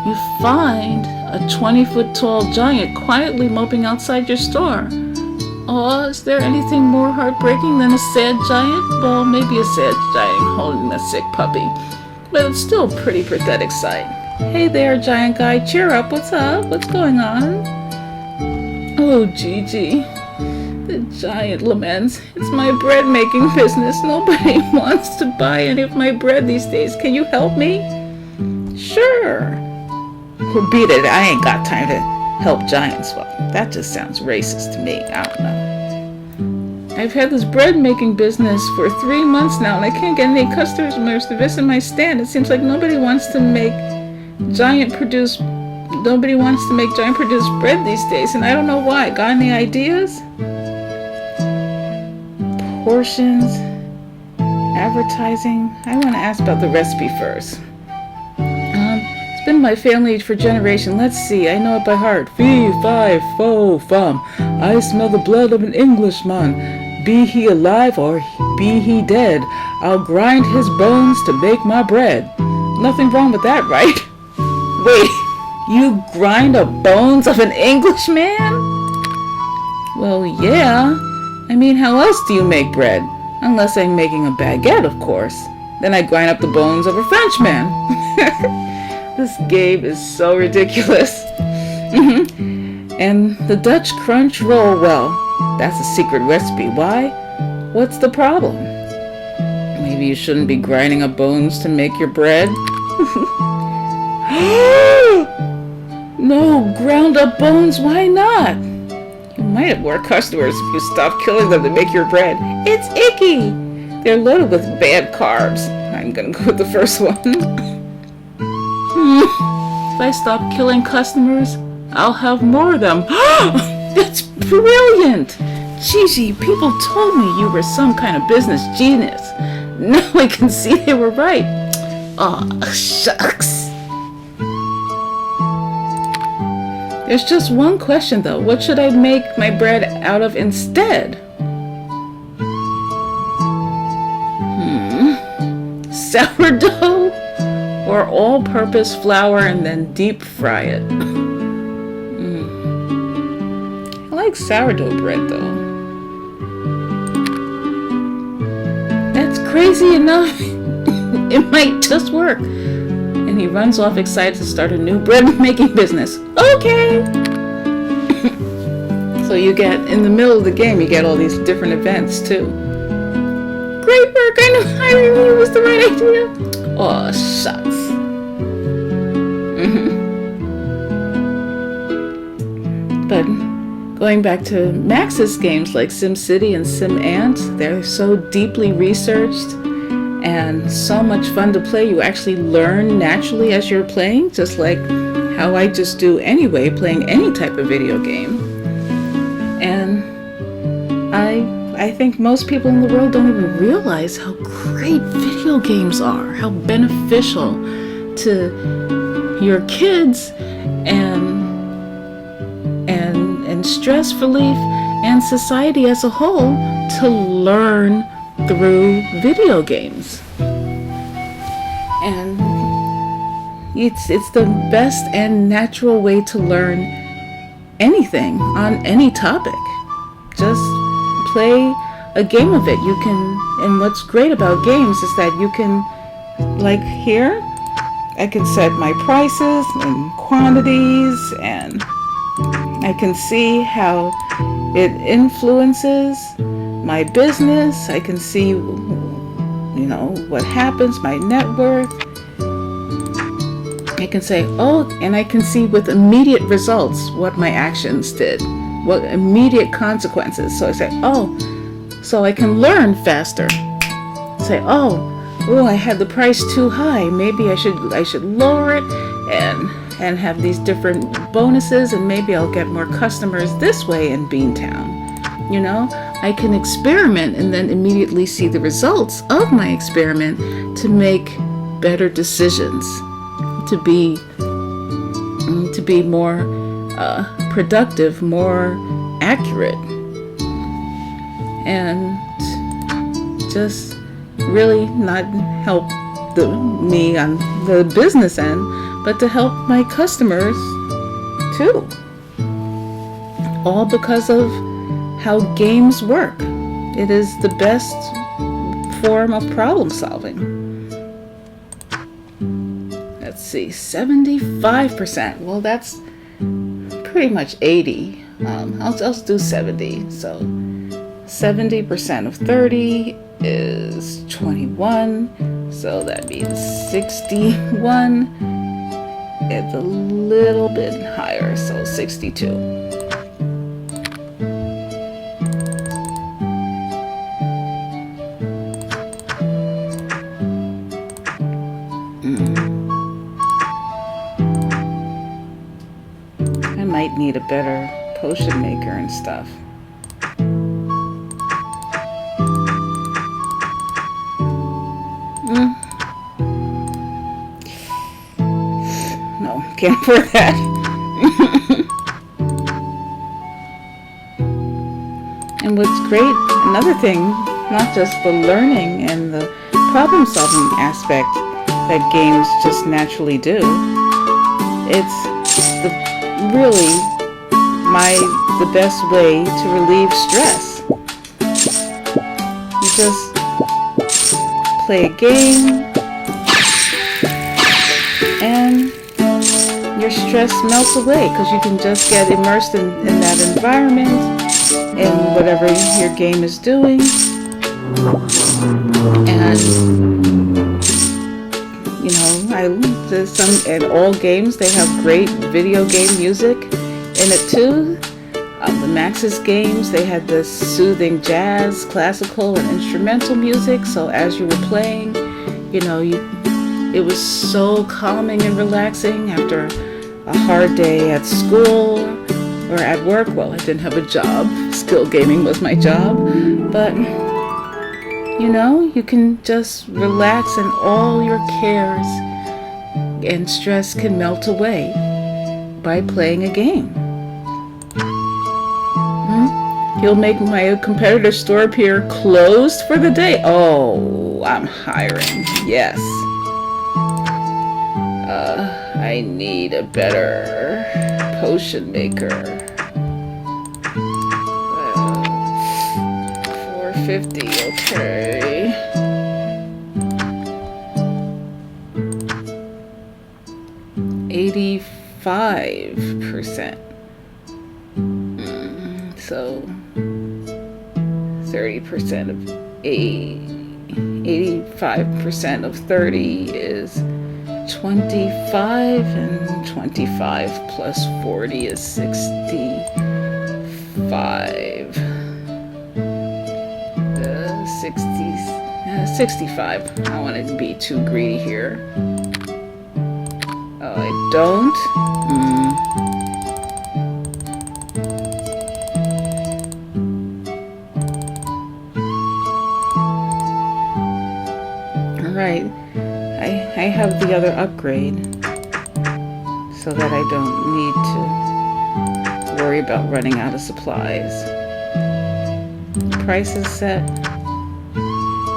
you find a 20-foot tall giant quietly moping outside your store. Oh, is there anything more heartbreaking than a sad giant? Well, maybe a sad giant holding a sick puppy. But it's still a pretty pathetic sight. Hey there, giant guy. Cheer up. What's up? What's going on? Oh, Gigi. The giant laments. It's my bread making business. Nobody wants to buy any of my bread these days. Can you help me? Sure. Well, beat it. I ain't got time to help giants. Well, that just sounds racist to me. I don't know. I've had this bread making business for 3 months now, and I can't get any customers to visit my stand. It seems like nobody wants to make giant produced bread these days, and I don't know why. Got any ideas? Portions, advertising. I want to ask about the recipe first. been my family for generations. Let's see, I know it by heart. Fee, fi, fo, fum. I smell the blood of an Englishman. Be he alive or be he dead, I'll grind his bones to make my bread. Nothing wrong with that, right? Wait, you grind the bones of an Englishman? Well, yeah. I mean, how else do you make bread? Unless I'm making a baguette, of course. Then I grind up the bones of a Frenchman. This game is so ridiculous. And the Dutch crunch roll, well, that's a secret recipe. Why? What's the problem? Maybe you shouldn't be grinding up bones to make your bread? No, ground up bones, why not? You might have more customers if you stop killing them to make your bread. It's icky! They're loaded with bad carbs. I'm gonna go with the first one. If I stop killing customers, I'll have more of them. That's brilliant! Gigi, people told me you were some kind of business genius. Now I can see they were right. Aw, shucks. There's just one question though. What should I make my bread out of instead? Sourdough or all-purpose flour and then deep fry it? I like sourdough bread though. That's crazy enough. It might just work. And he runs off excited to start a new bread making business. Okay. So you get, in the middle of the game, you get all these different events too. Great work, I knew hiring you was the right idea. Oh, shucks. But going back to Max's games like SimCity and SimAnt, they're so deeply researched and so much fun to play. You actually learn naturally as you're playing, just like how I just do anyway, playing any type of video game. And I think most people in the world don't even realize how great video games are, how beneficial to your kids and stress relief and society as a whole to learn through video games. And it's the best and natural way to learn anything on any topic. Just play a game of it. You can, and what's great about games is that you can, like here, I can set my prices and quantities, and I can see how it influences my business. I can see, what happens, my net worth. I can say, and I can see with immediate results what my actions did, what immediate consequences. So I say, so I can learn faster. Say, I had the price too high. Maybe I should lower it and have these different bonuses, and maybe I'll get more customers this way in Beantown. I can experiment and then immediately see the results of my experiment to make better decisions, to be more productive, more accurate, and just really not help me on the business end, but to help my customers too. All because of how games work. It is the best form of problem solving. Let's see, 75%. Well, that's pretty much 80. I'll do 70. So 70% of 30 is 21. So that means 61. It's a little bit higher, so 62. I might need a better potion maker and stuff. Can't afford that. And what's great, another thing, not just the learning and the problem-solving aspect that games just naturally do, it's really the best way to relieve stress. You just play a game and your stress melts away because you can just get immersed in that environment and whatever your game is doing. And you know, in all games they have great video game music in it too. The Maxis games, they had this soothing jazz, classical, and instrumental music. So as you were playing, you know, it was so calming and relaxing after a hard day at school or at work. Well, I didn't have a job. Skill gaming was my job. But, you know, you can just relax and all your cares and stress can melt away by playing a game. He'll make my competitor store appear closed for the day. Oh, I'm hiring. Yes. I need a better potion maker. 450, okay. %. So 30% of 85% of 30 is 25, and 25 plus 40 is 65. 65. I don't want to be too greedy here. Oh, I don't. Right, I have the other upgrade so that I don't need to worry about running out of supplies. Price is set.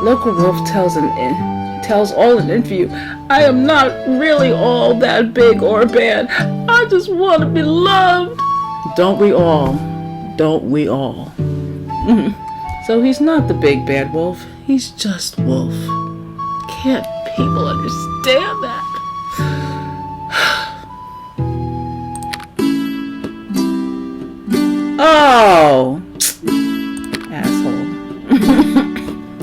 Local wolf tells all in interview, I am not really all that big or bad. I just want to be loved. Don't we all? Don't we all? So he's not the big bad wolf. He's just Wolf. Can't people understand that? Oh, asshole.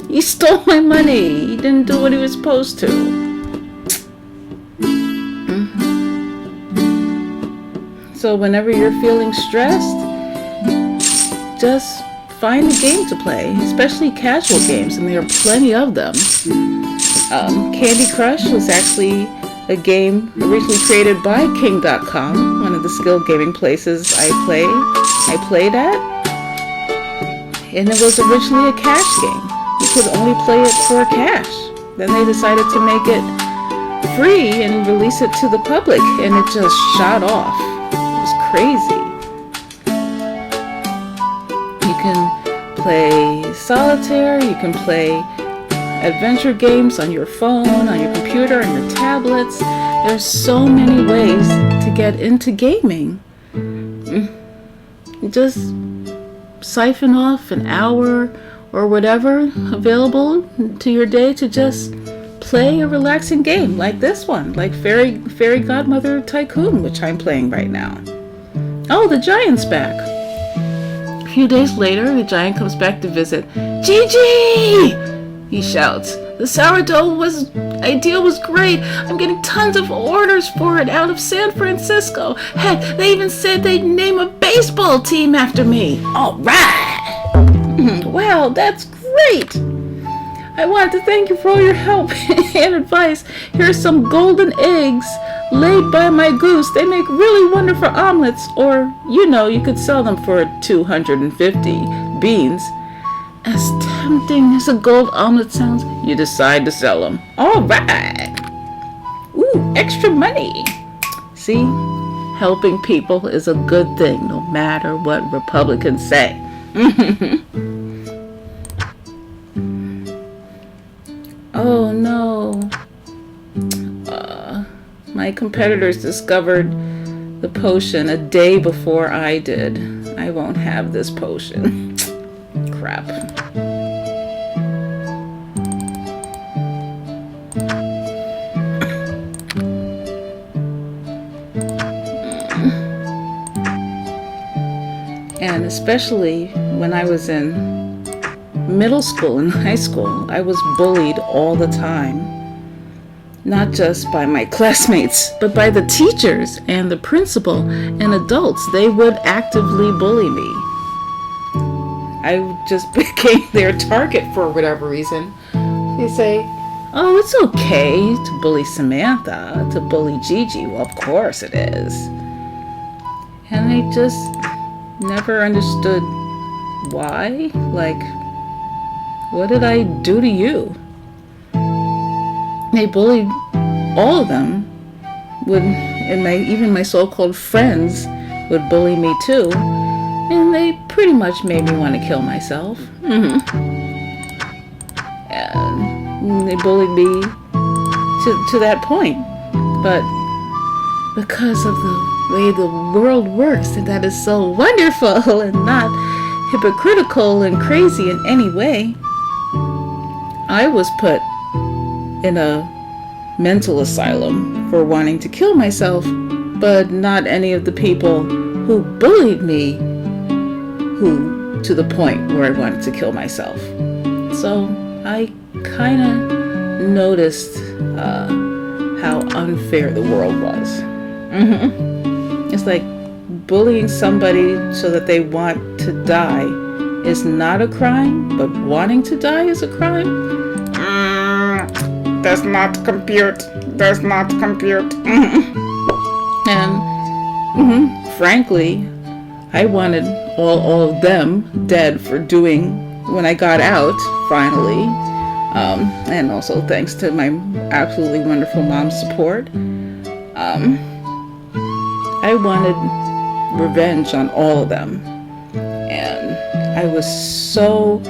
He stole my money. He didn't do what he was supposed to. So whenever you're feeling stressed, just find a game to play, especially casual games, and there are plenty of them. Candy Crush was actually a game originally created by King.com, one of the skill gaming places I played at. And it was originally a cash game. You could only play it for cash. Then they decided to make it free and release it to the public, and it just shot off. It was crazy. You can play solitaire, you can play adventure games on your phone, on your computer, on your tablets. There's so many ways to get into gaming. Just siphon off an hour or whatever available to your day to just play a relaxing game like this one, like Fairy Godmother Tycoon, which I'm playing right now. Oh, the giant's back. A few days later, the giant comes back to visit. Gigi! He shouts, the sourdough idea was great. I'm getting tons of orders for it out of San Francisco. Heck, they even said they'd name a baseball team after me. All right. Wow, that's great. I wanted to thank you for all your help and advice. Here's some golden eggs laid by my goose. They make really wonderful omelets, or, you could sell them for 250 beans. As tempting as a gold omelet sounds, you decide to sell them. All right. Ooh, extra money. See? Helping people is a good thing, no matter what Republicans say. Oh no. My competitors discovered the potion a day before I did. I won't have this potion. Crap. And especially when I was in middle school and high school, I was bullied all the time. Not just by my classmates, but by the teachers and the principal and adults. They would actively bully me. I just became their target for whatever reason. They say, oh, it's okay to bully Samantha, to bully Gigi. Well, of course it is. And I just never understood why. Like, what did I do to you? They bullied all of them. Even my so-called friends would bully me too. And they pretty much made me want to kill myself. And they bullied me to that point. But because of the way the world works, and that is so wonderful and not hypocritical and crazy in any way, I was put in a mental asylum for wanting to kill myself, but not any of the people who bullied me to the point where I wanted to kill myself. So I kind of noticed how unfair the world was. It's like bullying somebody so that they want to die is not a crime, but wanting to die is a crime. Does not compute. And frankly, I wanted all of them dead for doing when I got out finally, and also thanks to my absolutely wonderful mom's support. I wanted revenge on all of them, and I was so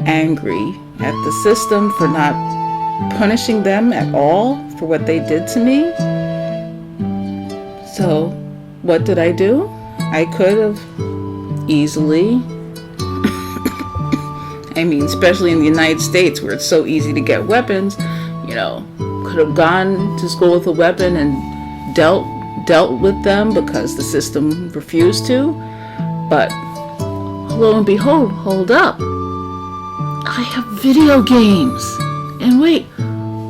angry at the system for not punishing them at all for what they did to me. So what did I do? I could have easily, especially in the United States where it's so easy to get weapons, could have gone to school with a weapon and dealt with them because the system refused to. But lo and behold, hold up, I have video games. And wait,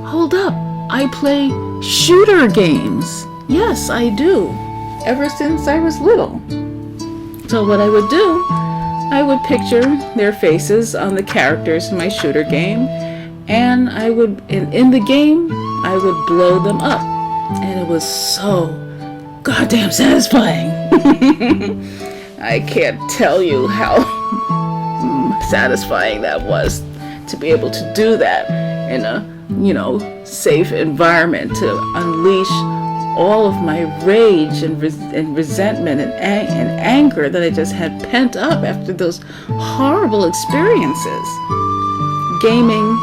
hold up, I play shooter games. Yes, I do, ever since I was little. So what I would do, I would picture their faces on the characters in my shooter game, and I would, in the game, I would blow them up. And it was so goddamn satisfying. I can't tell you how satisfying that was to be able to do that in a, safe environment, to unleash all of my rage and resentment and anger that I just had pent up after those horrible experiences. Gaming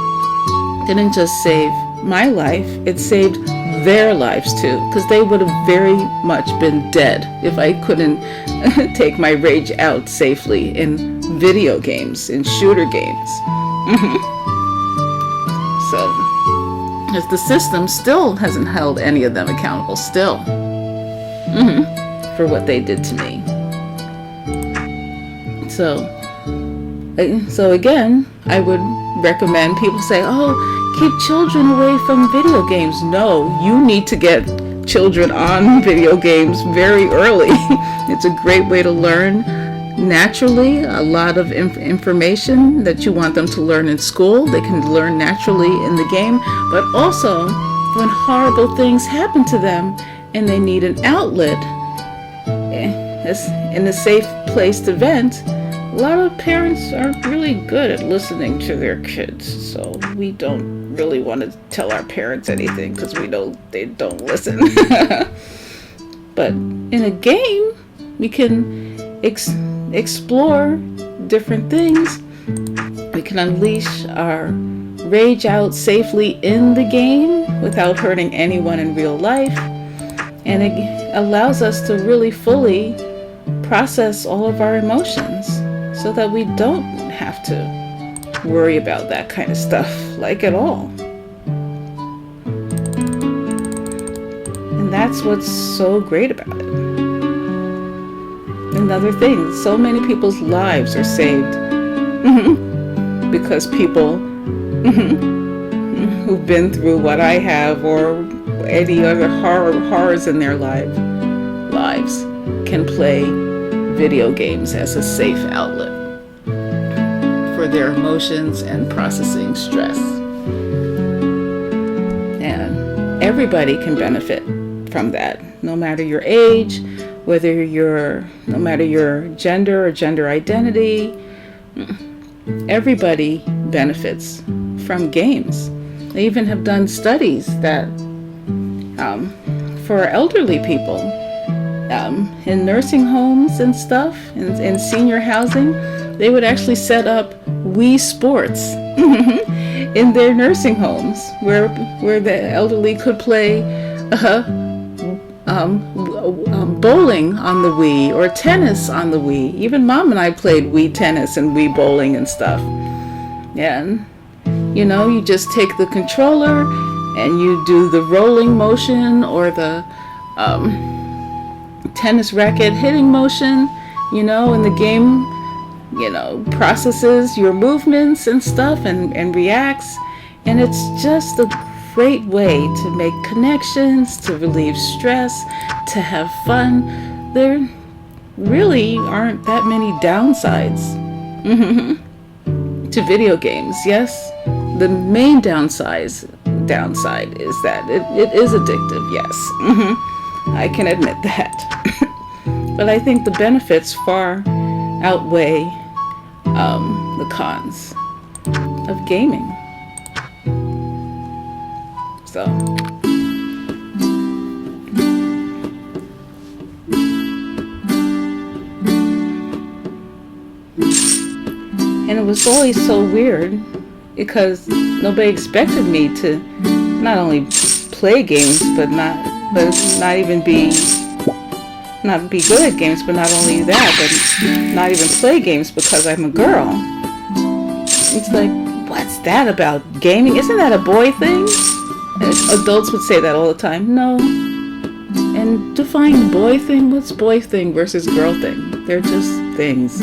didn't just save my life, it saved their lives too, because they would have very much been dead if I couldn't take my rage out safely in video games, in shooter games. So, as the system still hasn't held any of them accountable still for what they did to me. So again, I would recommend people say, oh, keep children away from video games. No, you need to get children on video games very early. It's a great way to learn naturally a lot of information that you want them to learn in school. They can learn naturally in the game, but also when horrible things happen to them and they need an outlet in a safe place to vent. A lot of parents aren't really good at listening to their kids, so we don't really want to tell our parents anything because we know they don't listen. But in a game, we can explore different things. We can unleash our rage out safely in the game without hurting anyone in real life. And it allows us to really fully process all of our emotions so that we don't have to worry about that kind of stuff, like at all. And that's what's so great about it. Another thing, so many people's lives are saved because people who've been through what I have or any other horrors in their lives can play video games as a safe outlet for their emotions and processing stress. And everybody can benefit from that, no matter your age, no matter your gender or gender identity. Everybody benefits from games. They even have done studies that for elderly people in nursing homes and stuff, in senior housing, they would actually set up Wii Sports in their nursing homes where the elderly could play bowling on the Wii or tennis on the Wii. Even Mom and I played Wii tennis and Wii bowling and stuff. And you just take the controller and you do the rolling motion or the tennis racket hitting motion, and the game, processes your movements and stuff and reacts. And it's just a great way to make connections, to relieve stress, to have fun. There really aren't that many downsides to video games. Yes, the main downside is that it is addictive. Yes, I can admit that. But I think the benefits far outweigh the cons of gaming. So. And it was always so weird because nobody expected me to not only play games, but not be good at games, but not only that, but not even play games because I'm a girl. It's like, what's that about gaming? Isn't that a boy thing? Adults would say that all the time. No. And define boy thing. What's boy thing versus girl thing? They're just things.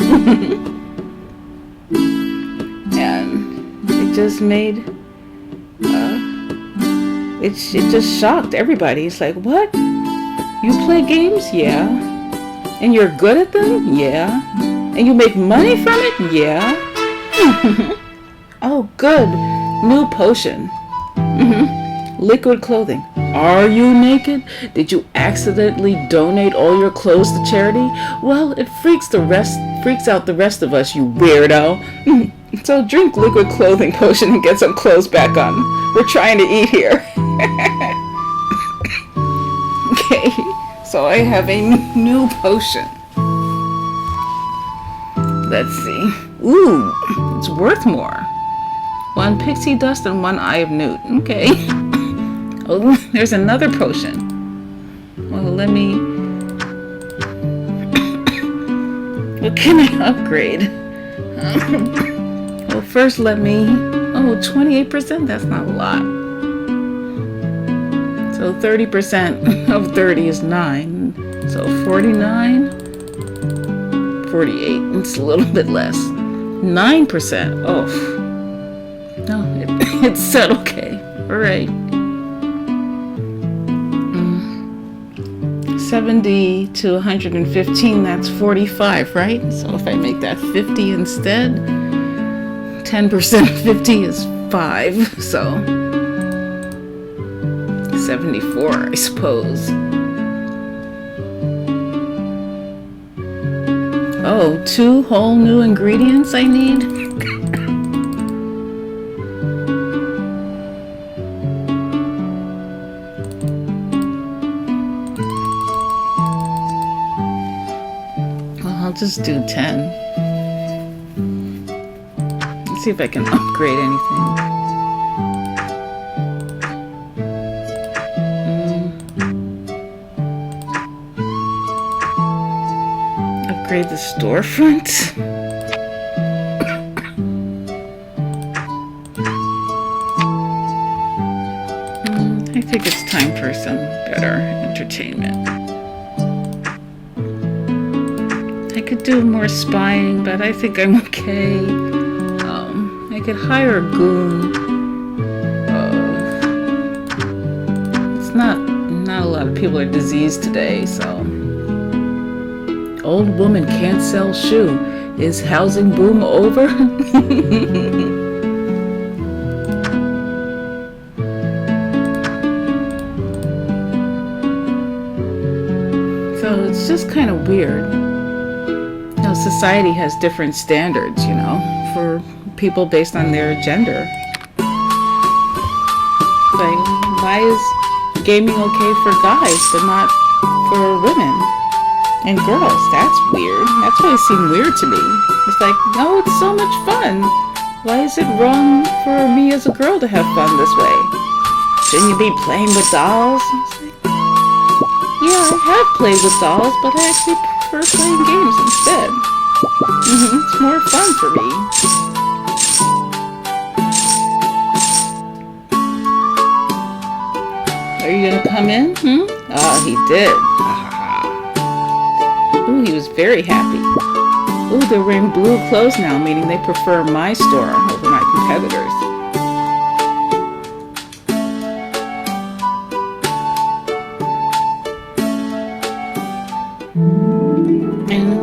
And it just made, it just shocked everybody. It's like, what? You play games? Yeah. And you're good at them? Yeah. And you make money from it? Yeah. Oh, good. New potion. Liquid clothing. Are you naked? Did you accidentally donate all your clothes to charity? Well, it freaks out the rest of us, you weirdo. So drink liquid clothing potion and get some clothes back on. We're trying to eat here. Okay, so I have a new potion. Let's see. Ooh, it's worth more. 1 pixie dust and 1 eye of newt. Okay. Oh, there's another potion. Well, let me... What can I upgrade? Well, first let me... Oh, 28%? That's not a lot. So 30% of 30 is 9. So 49... 48. It's a little bit less. 9%. Oh. No, it said okay. Alright. 70 to 115, that's 45, right? So if I make that 50 instead, 10% of 50 is 5, so 74, I suppose. Oh, 2 whole new ingredients I need? just do 10. Let's see if I can upgrade anything. Upgrade the storefront. I think it's time for some better entertainment. I could do more spying, but I think I'm okay. I could hire a goon. It's not a lot of people are diseased today, so. Old woman can't sell shoe. Is housing boom over? So it's just kind of weird. You know, society has different standards, you know, for people based on their gender. Like, why is gaming okay for guys but not for women and girls? That's weird. That's always seemed weird to me. It's like, no, it's so much fun. Why is it wrong for me as a girl to have fun this way? Shouldn't you be playing with dolls? Yeah, I have played with dolls, but I actually prefer playing games instead. It's more fun for me. Are you gonna come in? Oh, he did. Ooh, he was very happy. Ooh, they're wearing blue clothes now, meaning they prefer my store over my competitors. And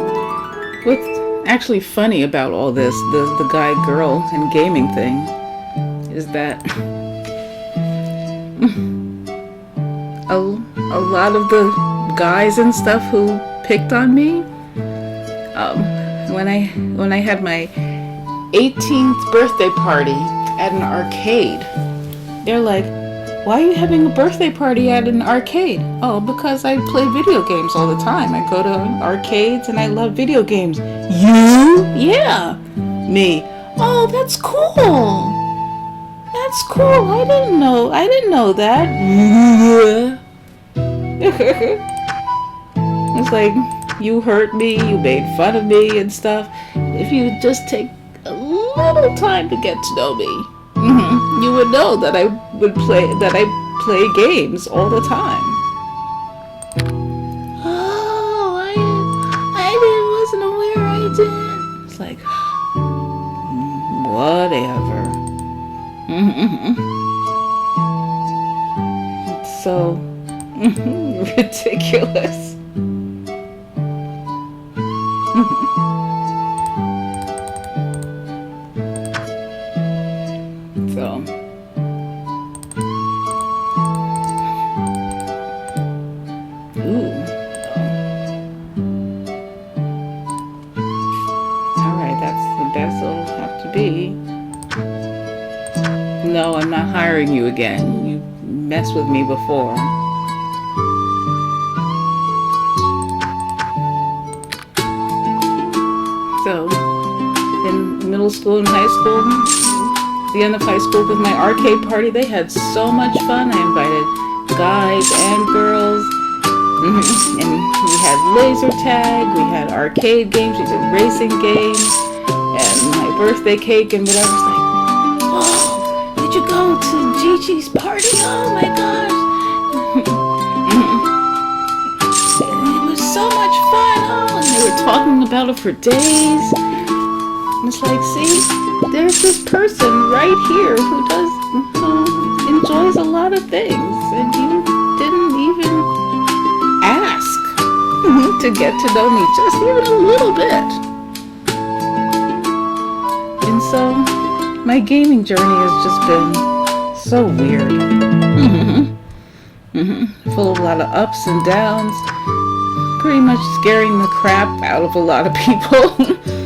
what's actually funny about all this, the guy-girl and gaming thing, is that a lot of the guys and stuff who picked on me, when I had my 18th birthday party at an arcade, they're like, why are you having a birthday party at an arcade? Oh, because I play video games all the time. I go to arcades and I love video games. You? Yeah. Me. Oh, that's cool. That's cool. I didn't know that. It's like, you hurt me, you made fun of me and stuff. If you just take a little time to get to know me, you would know that I play games all the time. Oh, I wasn't aware I did. It's like, whatever. It's so ridiculous. So, alright, that's the best it'll have to be. No, I'm not hiring you again. You messed with me before. So, in middle school and high school, the end of high school with my arcade party, they had so much fun. I invited guys and girls, and we had laser tag, we had arcade games, we did racing games, and my birthday cake and whatever. It's like, oh, did you go to Gigi's party? Oh my gosh. It was so much fun. Oh, and they were talking about it for days. And it's like, see, there's this person right here who enjoys a lot of things, and you didn't even ask to get to know me just even a little bit. And so my gaming journey has just been so weird. Full of a lot of ups and downs, pretty much scaring the crap out of a lot of people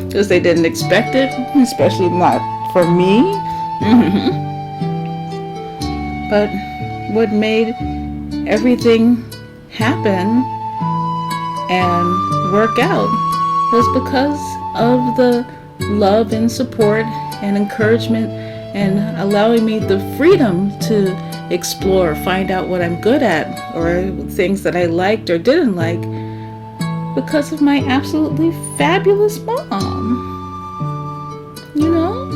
because they didn't expect it, especially not for me. But what made everything happen and work out was because of the love and support and encouragement and allowing me the freedom to explore, find out what I'm good at or things that I liked or didn't like because of my absolutely fabulous mom. You know,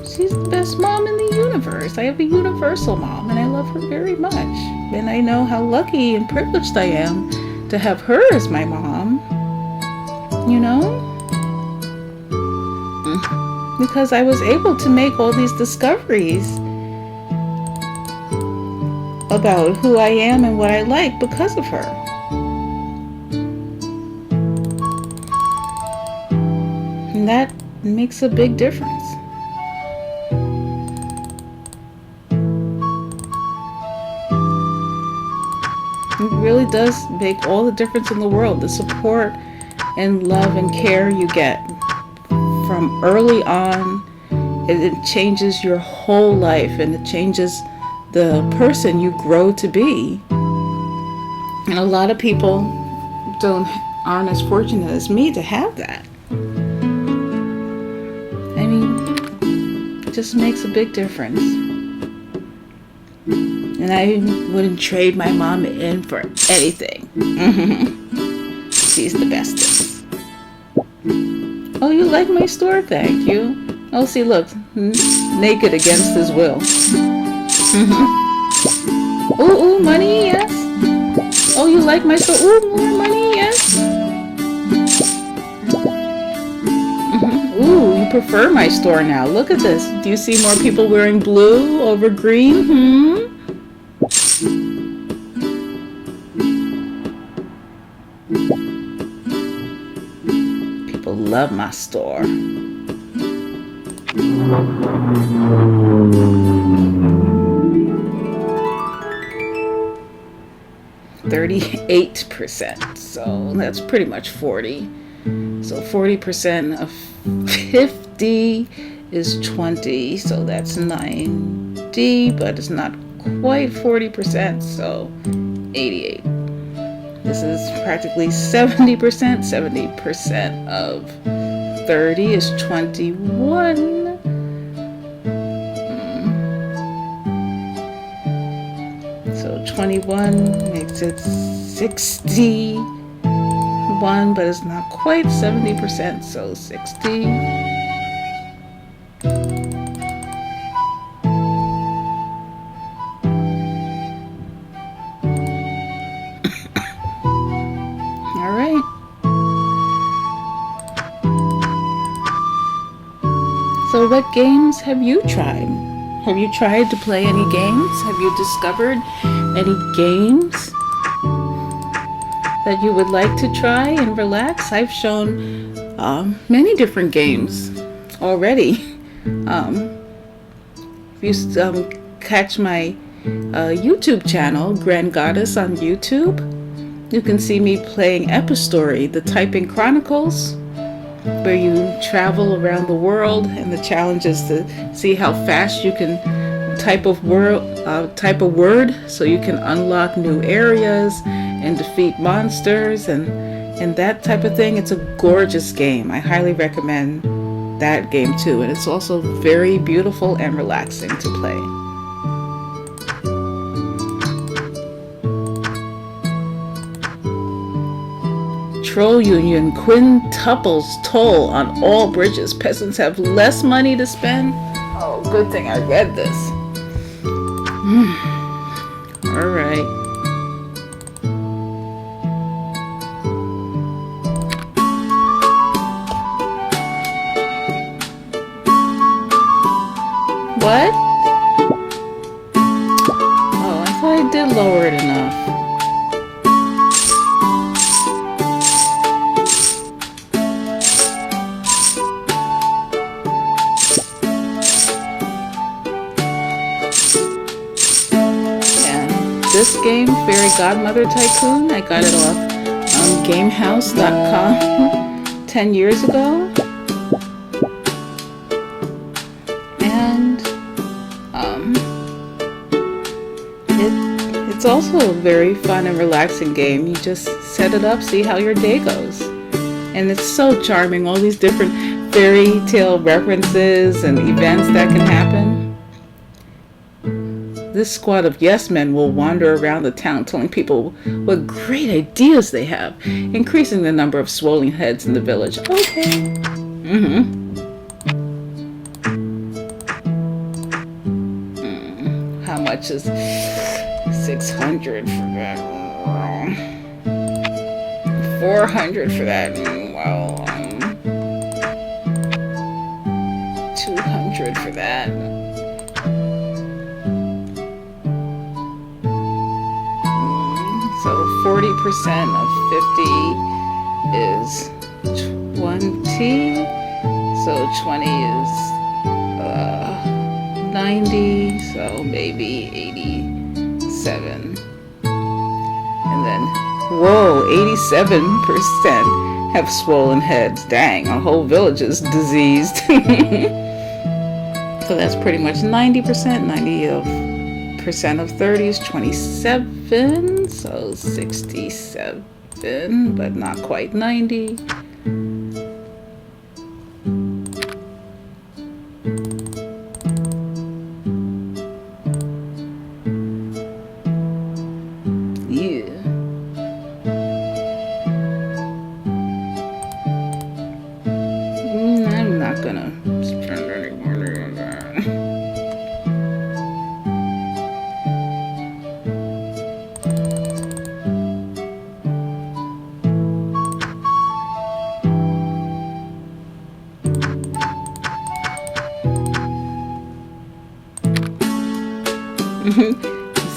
she's the best mom in the universe. I have a universal mom and I love her very much. And I know how lucky and privileged I am to have her as my mom. You know? Because I was able to make all these discoveries about who I am and what I like because of her. And that makes a big difference. It really does make all the difference in the world, the support and love and care you get from early on. It changes your whole life and it changes the person you grow to be. And a lot of people aren't as fortunate as me to have that. I mean, it just makes a big difference. And I wouldn't trade my mom in for anything. She's the bestest. Oh, you like my store? Thank you. Oh, see, look. Naked against his will. Ooh, money, yes. Oh, you like my store? Ooh, more money, yes. Ooh, you prefer my store now. Look at this. Do you see more people wearing blue over green? People love my store. 38%, so that's pretty much 40. So 40% of 50 is 20, so that's 90, but it's not quite 40%, so 88. This is practically 70%. 70% of 30 is 21. So 21 makes it 61, but it's not quite 70%, so 60. All right. So what games have you tried? Have you tried to play any games? Have you discovered any games that you would like to try and relax? I've shown many different games already. If you catch my YouTube channel, Grand Goddess on YouTube, you can see me playing Epistory, the Typing Chronicles, where you travel around the world, and the challenge is to see how fast you can type a word so you can unlock new areas and defeat monsters and that type of thing. It's a gorgeous game. I highly recommend that game too, and it's also very beautiful and relaxing to play. Troll Union quintuples toll on all bridges. Peasants have less money to spend. Oh, good thing I read this. All right. What? Oh, I thought I did lower it enough. This game, Fairy Godmother Tycoon, I got it off gamehouse.com 10 years ago. And it's also a very fun and relaxing game. You just set it up, see how your day goes. And it's so charming, all these different fairy tale references and events that can happen. This squad of yes men will wander around the town telling people what great ideas they have, increasing the number of swollen heads in the village. Okay. How much is 600 for that? 400 for that. Well, 200 for that. So 40% of 50 is 20. So 20 is 90. So maybe 87. And then, whoa, 87% have swollen heads. Dang, our whole village is diseased. So that's pretty much 90%. 90% of 30 is 27. So 67, but not quite 90. I'm not gonna spend any money on that.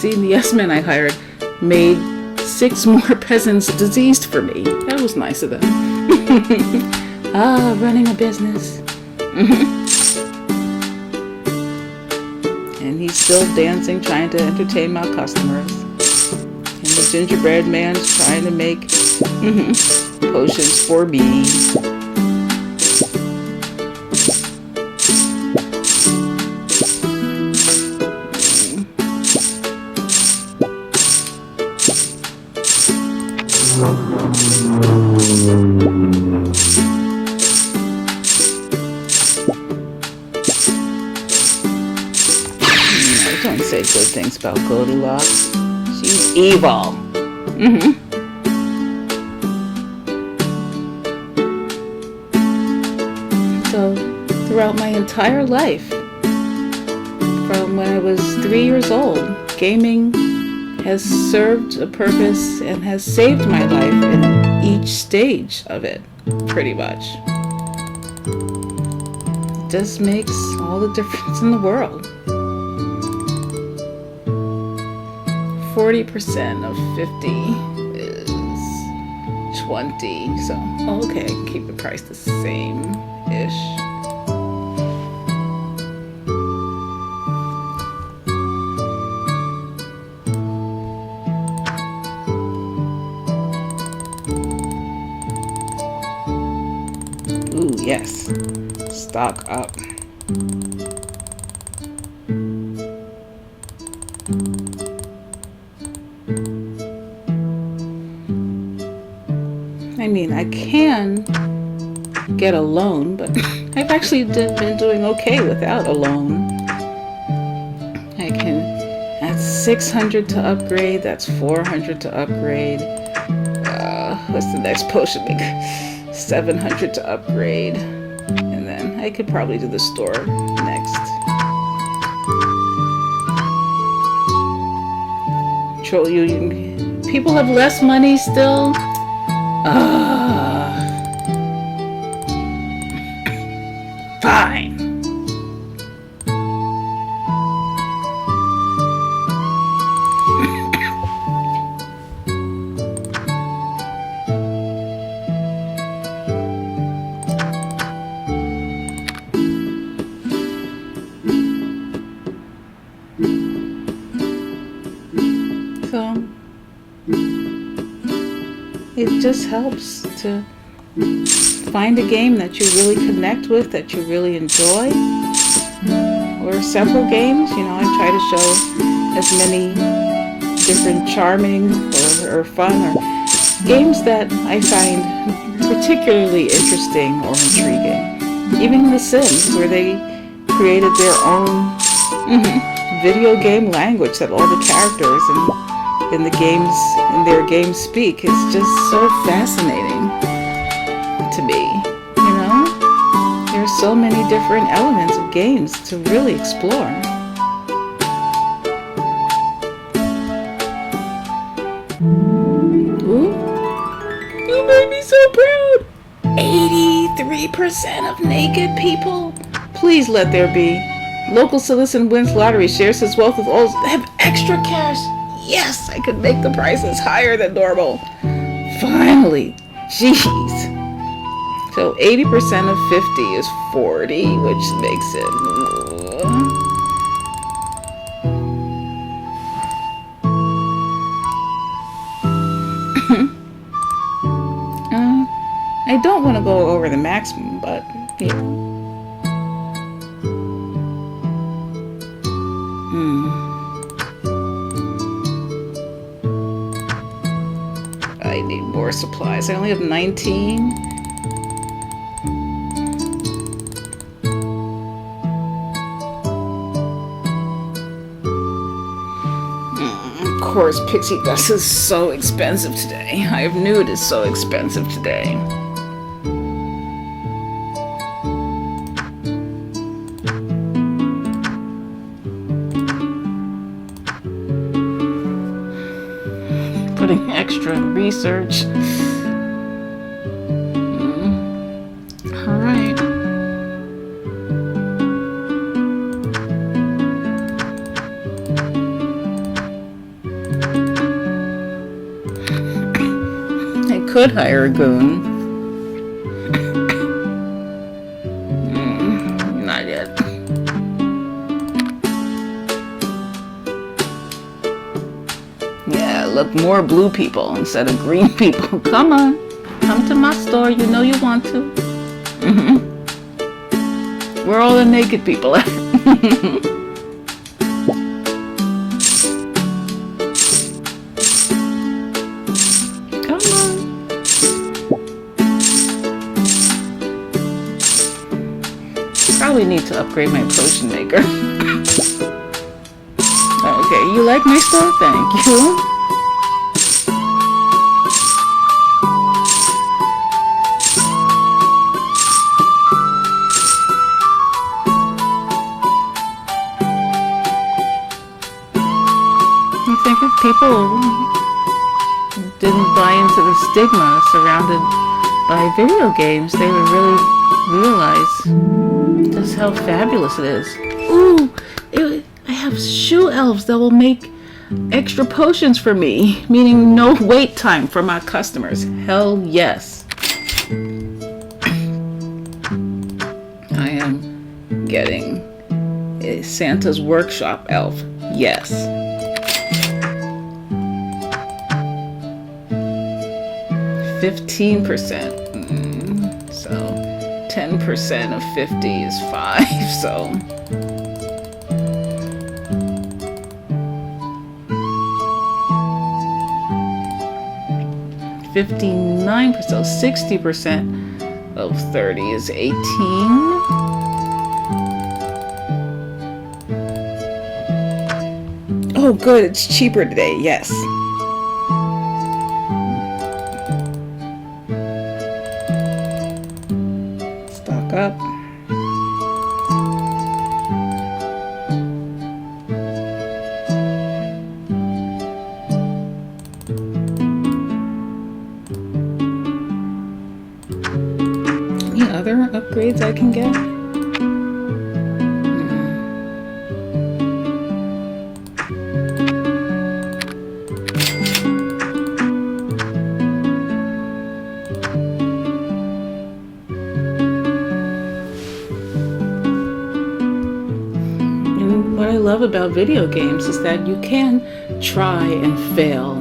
See, the yes men I hired made 6 more peasants diseased for me. That was nice of them. Running a business. And he's still dancing, trying to entertain my customers. And the gingerbread man's trying to make potions for me. Don't say good things about Goldilocks. She's evil. So, throughout my entire life, from when I was 3 years old, gaming has served a purpose and has saved my life in each stage of it, pretty much. It just makes all the difference in the world. 40% of 50 is 20, so okay, keep the price the same-ish. Ooh, yes. Stock up. I mean, I can get a loan, but I've actually been doing okay without a loan. I can, that's 600 to upgrade, that's 400 to upgrade. What's the next potion? Like 700 to upgrade. And then I could probably do the store next. Troll you. People have less money still. Fine. So it just helps to find a game that you really connect with, that you really enjoy, or several games. You know, I try to show as many different charming or fun or games that I find particularly interesting or intriguing. Even The Sims, where they created their own video game language that all the characters in their games speak, is just so fascinating to me. You know, there are so many different elements of games to really explore. Ooh, you made me so proud. 83% of naked people. Please let there be. Local citizen wins lottery, shares his wealth with all. Have extra cash. Yes, I could make the prices higher than normal. Finally. Jeez. So 80% of 50 is 40, which makes it... I don't want to go over the maximum, but yeah. I need more supplies. I only have 19. Of course, pixie dust is so expensive today. I have knew it is so expensive today. Putting extra research. All right. I could hire a goon. Not yet. Yeah, look, more blue people instead of green people. Come on. Come to my store. You know you want to. Where all the naked people at? Come on. Probably need to upgrade my potion maker. Okay, you like my store? Thank you. I think if people didn't buy into the stigma surrounded by video games, they would really realize just how fabulous it is. Ooh, I have shoe elves that will make extra potions for me, meaning no wait time for my customers. Hell yes. I am getting a Santa's Workshop elf. Yes. %. So 10% of 50 is 5. So 59%. So 60% of 30 is 18. Oh, good. It's cheaper today. Yes. Stock up. Any other upgrades I can get? What I love about video games is that you can try and fail.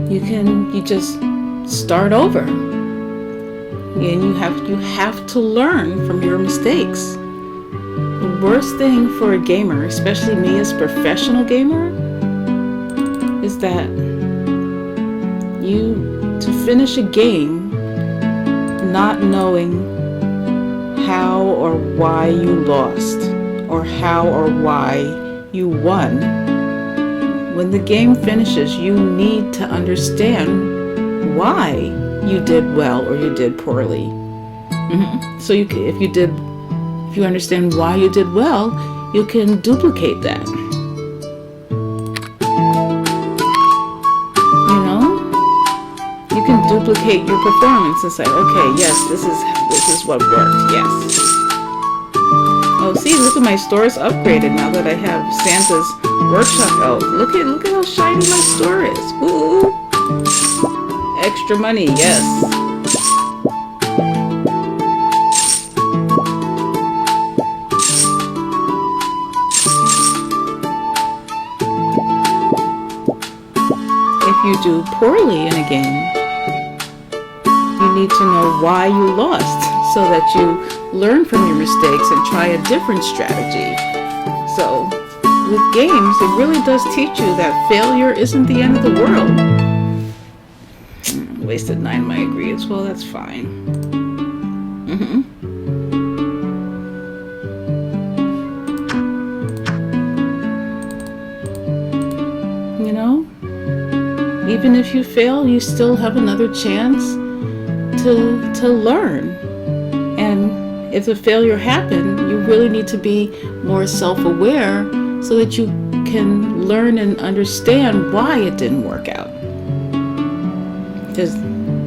You just start over. And you have to learn from your mistakes. The worst thing for a gamer, especially me as a professional gamer, is that to finish a game, not knowing how or why you lost, or how or why you won. When the game finishes, you need to understand why you did well or you did poorly. So if you understand why you did well, you can duplicate that. You know, you can duplicate your performance and say, okay, yes, this is what worked. Yes. Oh, see, look at my store's upgraded now that I have Santa's workshop elf. Look at how shiny my store is. Ooh. Extra money, yes. If you do poorly in a game, you need to know why you lost so that you learn from your mistakes and try a different strategy. So with games, it really does teach you that failure isn't the end of the world. Wasted 9 of my ingredients. Well, that's fine. You know, even if you fail, you still have another chance to learn. And if a failure happened, you really need to be more self-aware so that you can learn and understand why it didn't work out. Because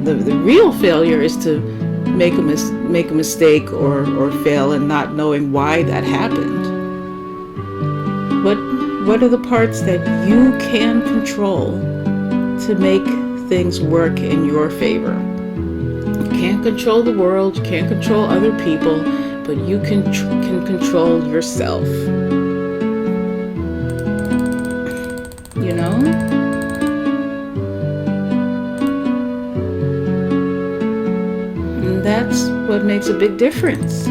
the real failure is to make a mistake or fail and not knowing why that happened. What are the parts that you can control to make things work in your favor? You can't control the world, you can't control other people, but you can control yourself. You know? And that's what makes a big difference.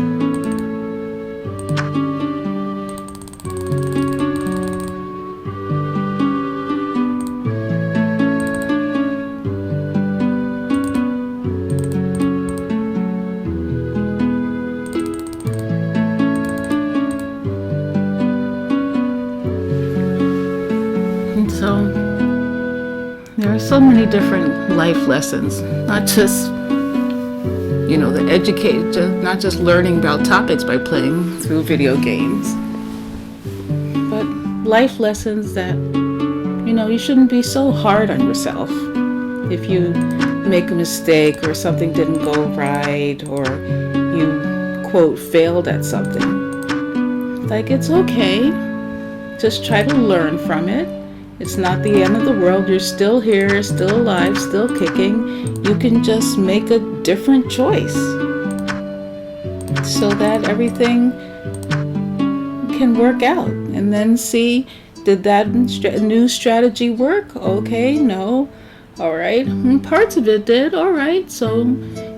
So there are so many different life lessons, not just, not just learning about topics by playing through video games, but life lessons that, you shouldn't be so hard on yourself. If you make a mistake or something didn't go right or you, quote, failed at something, like, it's okay. Just try to learn from it. It's not the end of the world. You're still here, still alive, still kicking. You can just make a different choice so that everything can work out. And then see, did that new strategy work? Okay, no. All right. Parts of it did. All right. So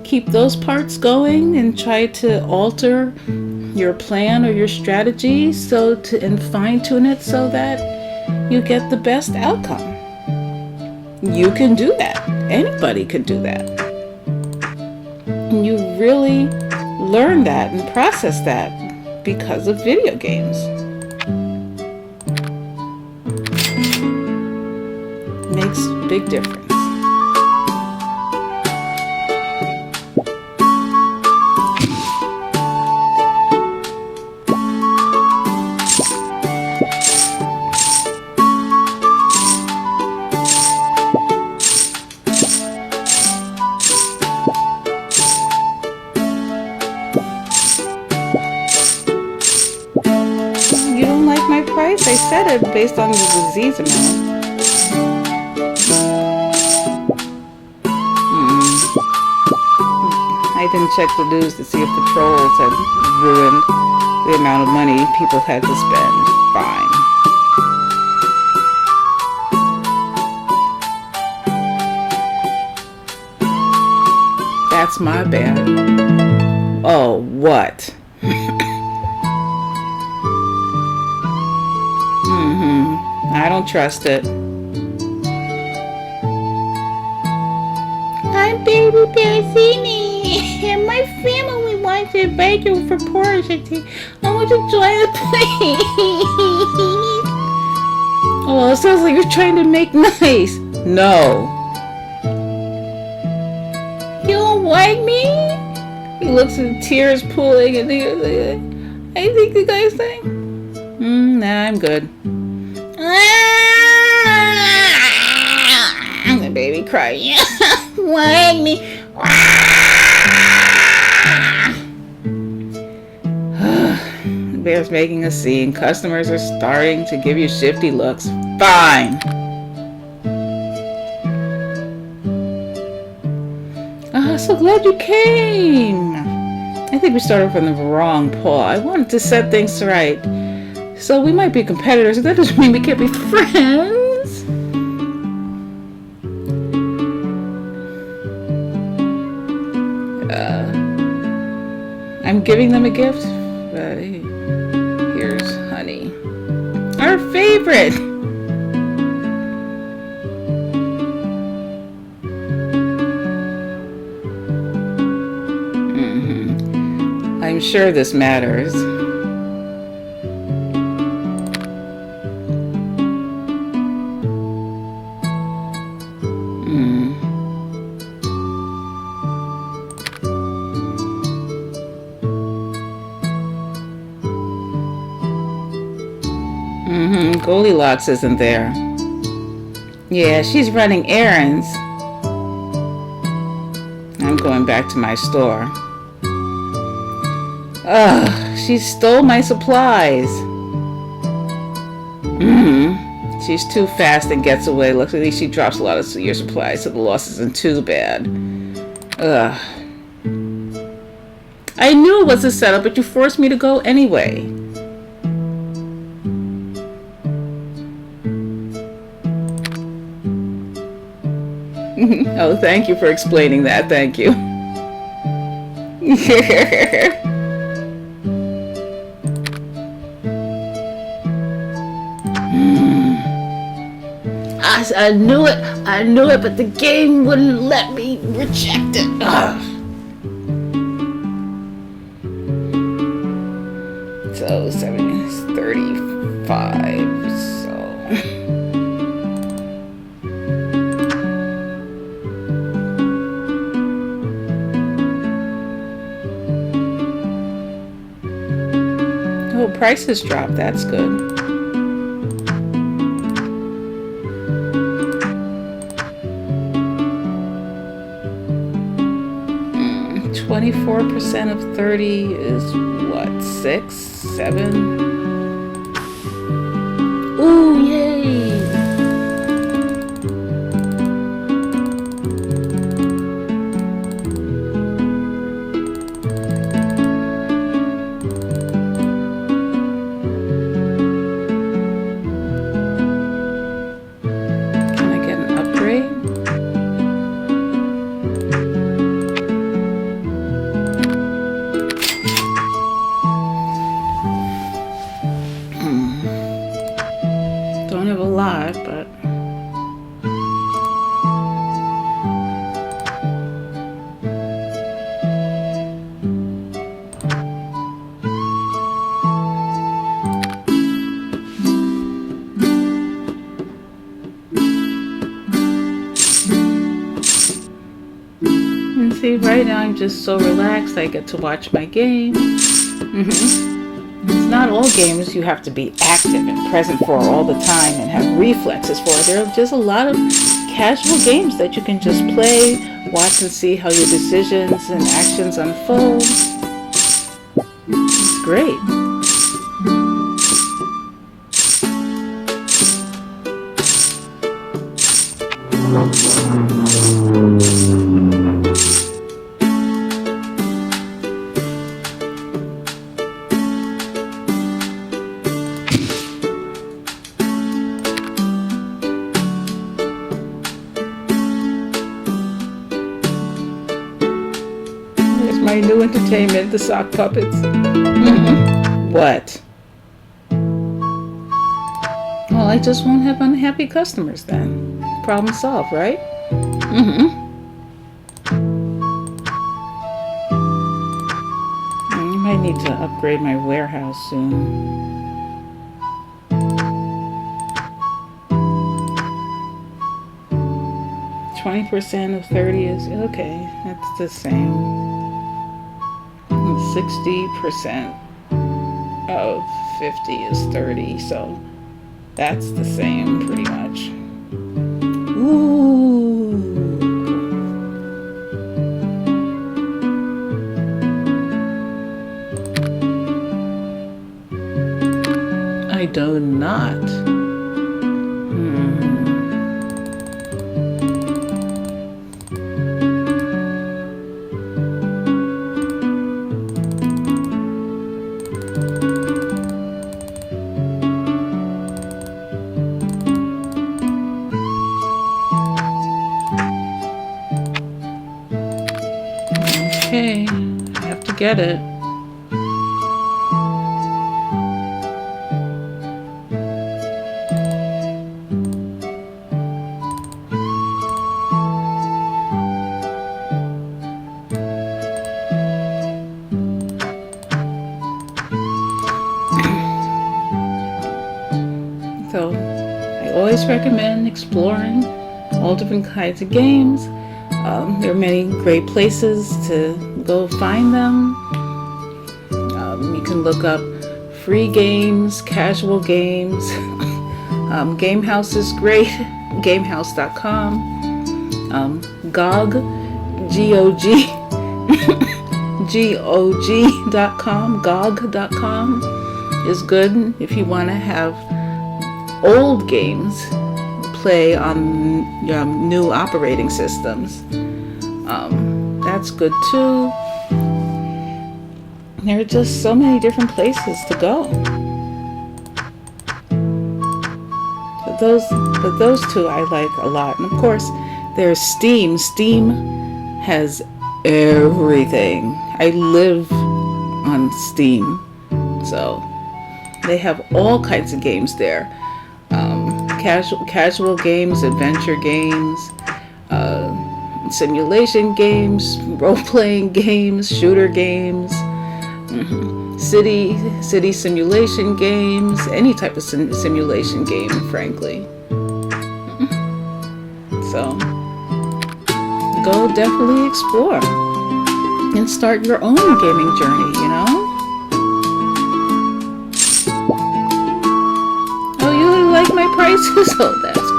keep those parts going and try to alter your plan or your strategy and fine tune it so that you get the best outcome. You can do that. Anybody can do that. And you really learn that and process that because of video games. Makes a big difference. I said it based on the disease amount. I didn't check the news to see if the trolls had ruined the amount of money people had to spend. Fine. That's my bad. Oh, what? I don't trust it. Hi, baby bear, see me. My family wants to invite you for porridge tea. I want to join the please. Oh, it sounds like you're trying to make nice. No. You don't like me? He looks at the tears pooling and I think the guy's saying, nah, I'm good. The baby crying. Like me. The bear's making a scene. Customers are starting to give you shifty looks. Fine. So glad you came. I think we started from the wrong paw. I wanted to set things right. So we might be competitors, but that doesn't mean we can't be friends. I'm giving them a gift. Here's honey. Our favorite. I'm sure this matters. Goldilocks isn't there. Yeah, she's running errands. I'm going back to my store. Ugh, she stole my supplies. She's too fast and gets away. Luckily, she drops a lot of your supplies, so the loss isn't too bad. Ugh. I knew it was a setup, but you forced me to go anyway. Oh, thank you for explaining that. Thank you. I knew it, but the game wouldn't let me reject it. Ugh. So 7 is 35, so... Oh, prices dropped, that's good. 24% of 30 is what, 6, 7? Ooh, yay! Can I get an upgrade? Don't have a lot, but and see, right now I'm just so relaxed. I get to watch my game. It's not all games you have to be active and present for all the time and have reflexes for. There are just a lot of casual games that you can just play, watch and see how your decisions and actions unfold. It's great. My new entertainment, the sock puppets. What? Well, I just won't have unhappy customers then. Problem solved, right? might need to upgrade my warehouse soon. %of 30 is okay. That's the same. 60% of 50 is 30, so that's the same pretty much. Ooh. I do not. Okay, I have to get it. So, I always recommend exploring all different kinds of games. There are many great places to go find them. You can look up free games, casual games. Gamehouse is great, gamehouse.com. GOG, G-O-G, GOG.com, GOG.com is good if you want to have old games play on new operating systems. That's good too. There are just so many different places to go. But those two I like a lot. And of course, there's Steam. Steam has everything. I live on Steam, so they have all kinds of games there. Casual games, adventure games, simulation games, role-playing games, shooter games, city simulation games, any type of simulation game, frankly. So go definitely explore and start your own gaming journey, you know? Oh, you like my prices? Oh, that's great.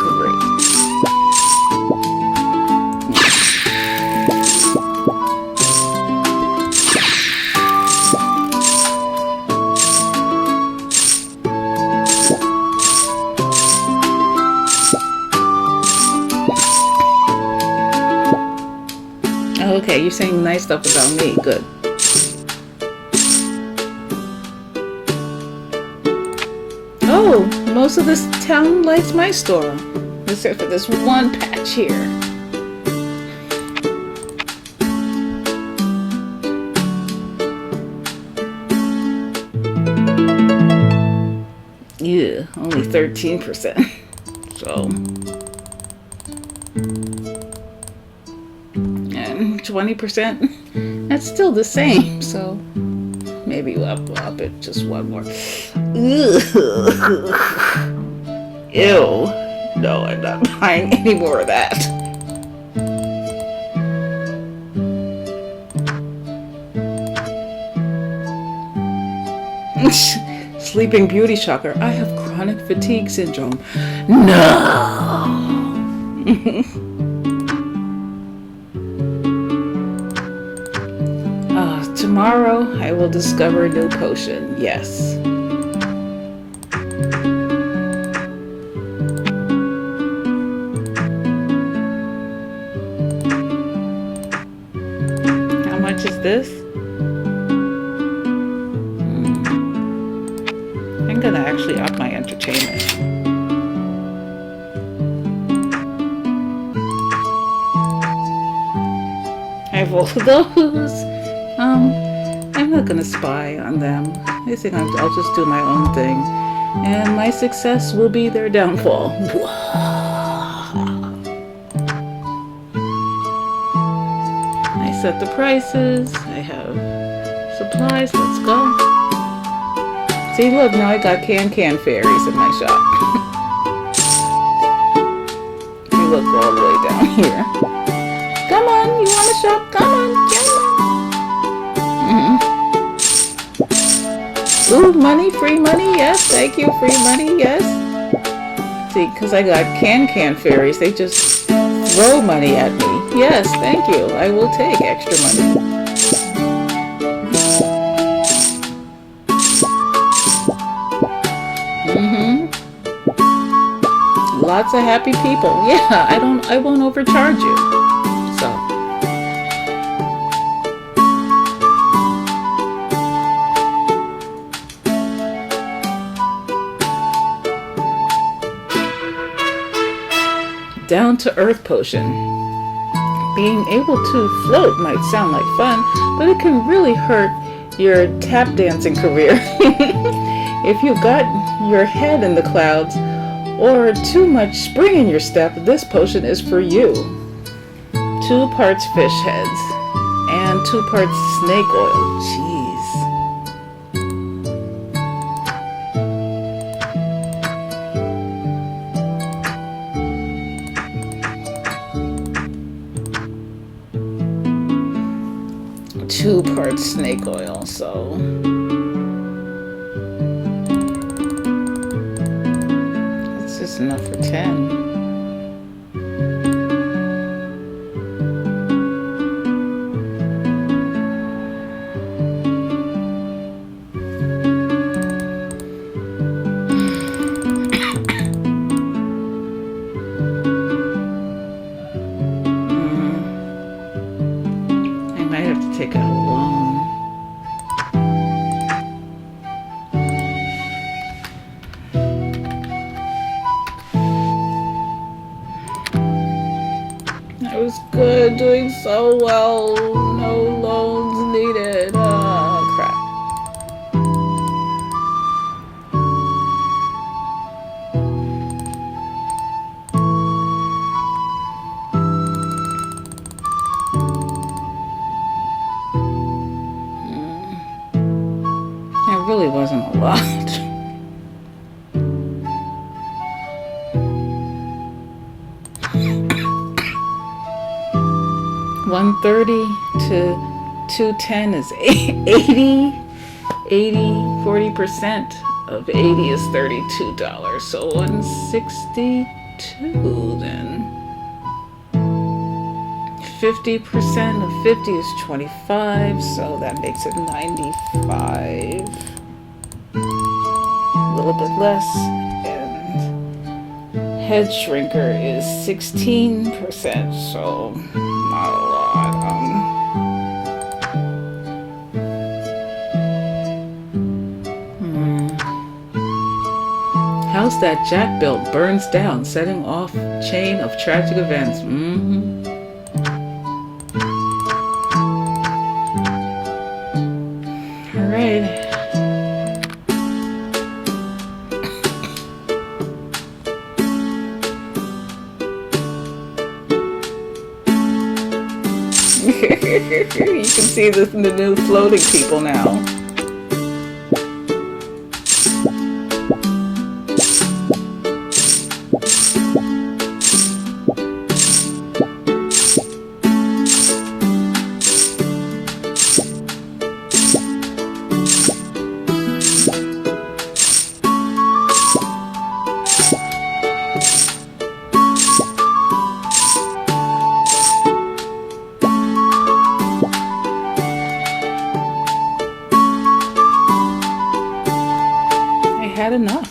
Okay, you're saying nice stuff about me. Good. Oh, most of this town likes my store, except for this one patch here. Yeah, only 13%. So. 20%, that's still the same, so maybe we'll up it just one more. Ew, no, I'm not buying any more of that. Sleeping Beauty shocker. I have chronic fatigue syndrome. No. Tomorrow I will discover a new potion. Yes. How much is this? I'm gonna actually up my entertainment. I have all of those. I'm not gonna spy on them. I think I'll just do my own thing, and my success will be their downfall. I set the prices. I have supplies. Let's go. See, look, now I got can fairies in my shop. You look all the way down here. Come on, you want to shop? Come on, come on. Ooh, money, free money, yes. Thank you, free money, yes. See, because I got can fairies, they just throw money at me. Yes, thank you. I will take extra money. Lots of happy people. Yeah, I won't overcharge you. So. Down to earth potion. Being able to float might sound like fun, but it can really hurt your tap dancing career. If you got your head in the clouds or too much spring in your step, this potion is for you. 2 parts fish heads and 2 parts snake oil. Jeez. Two parts snake oil, so that's just enough for 10. I might have to take out a loan. I was good, doing so well. No loans needed. Oh, crap. It really wasn't a lot. $130 to $210 is 40% of 80 is $32. So 162 then. 50% of 50 is 25, so that makes it 95. A little bit less. And head shrinker is 16%, so not a lot. House that Jack built burns down, setting off chain of tragic events. All right. You can see the new floating people now. Had enough.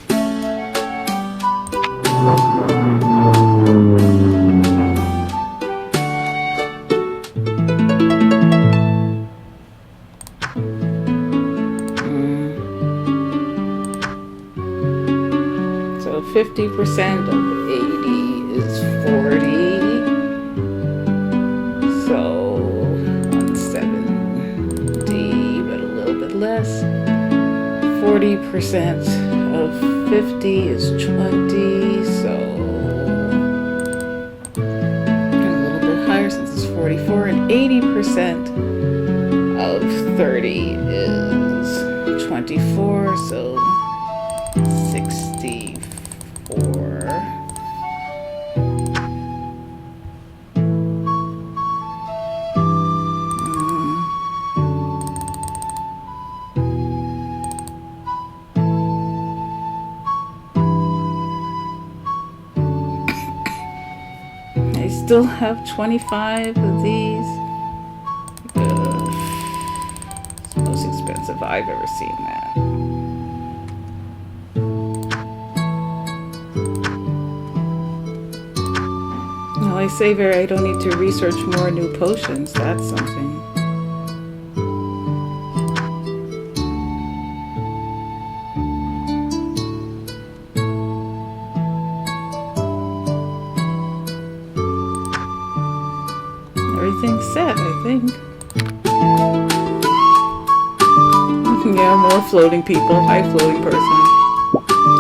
So 50% of 80 is 40. So 170, but a little bit less. 40% of 50 is 20, so a little bit higher since it's 44, and 80% of 30 is 24, so 64. I still have 25 of these. It's the most expensive I've ever seen that. Well, I say I don't need to research more new potions. That's something. Everything's set, I think. Yeah, more floating people. Hi, floating person.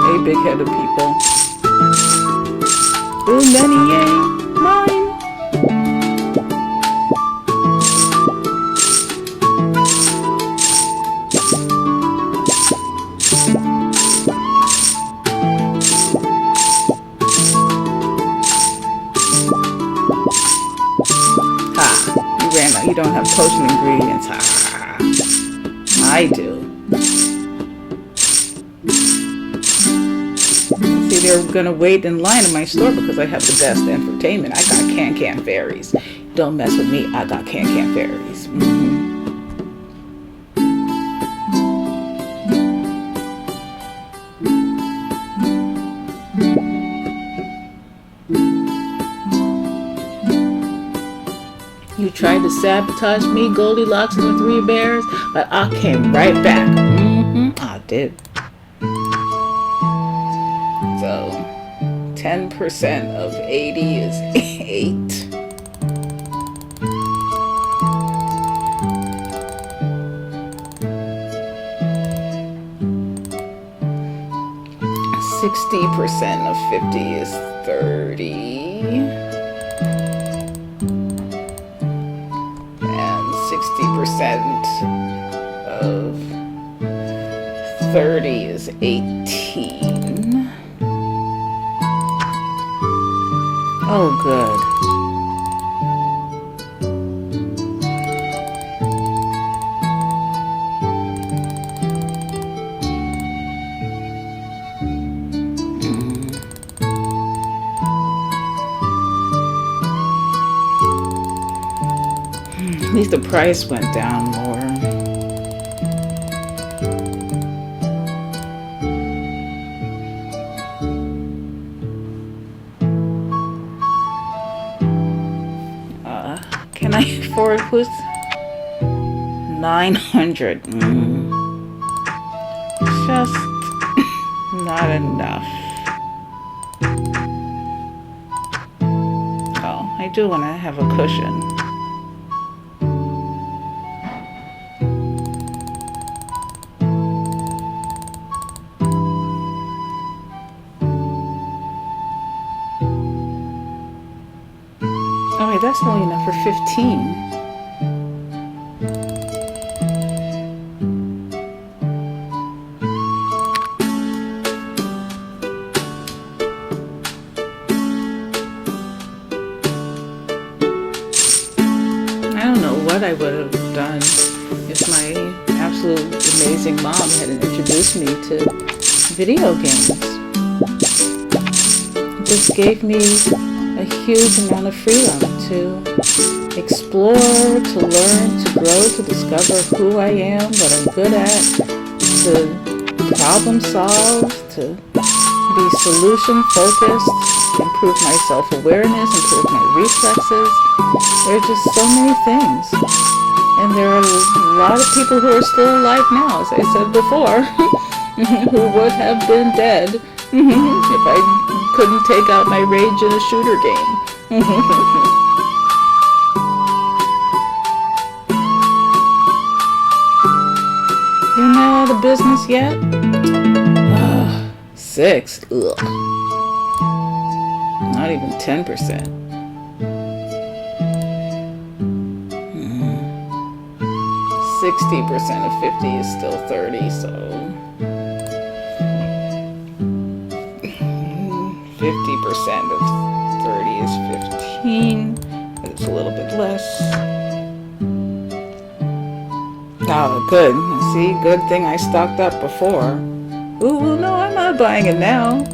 Hey, big-headed people. Ooh, Nanny, yay! Mine! You don't have potion ingredients. I do. See, they're gonna wait in line in my store because I have the best entertainment. I got can fairies. Don't mess with me. I got can fairies. You tried to sabotage me, Goldilocks and the Three Bears, but I came right back. I did. So, 10% of 80 is 8. %60 of 50 is 30. 60% of 30 is 18. Oh, good. At least the price went down more. Can I afford who's 900? Just not enough. Oh, I do want to have a cushion. Oh wait, that's only enough for 15. I don't know what I would have done if my absolute amazing mom hadn't introduced me to video games. It just gave me a huge amount of freedom to explore, to learn, to grow, to discover who I am, what I'm good at, to problem solve, to be solution focused, improve my self-awareness, improve my reflexes. There are just so many things. And there are a lot of people who are still alive now, as I said before, who would have been dead if I couldn't take out my rage in a shooter game. You're not out of business yet? 6. Ugh. Not even 10%. 60% of 50 is still 30, so 50% of 30 is 15. It's a little bit less. Oh, good. See, good thing I stocked up before. Ooh, no, I'm not buying it now.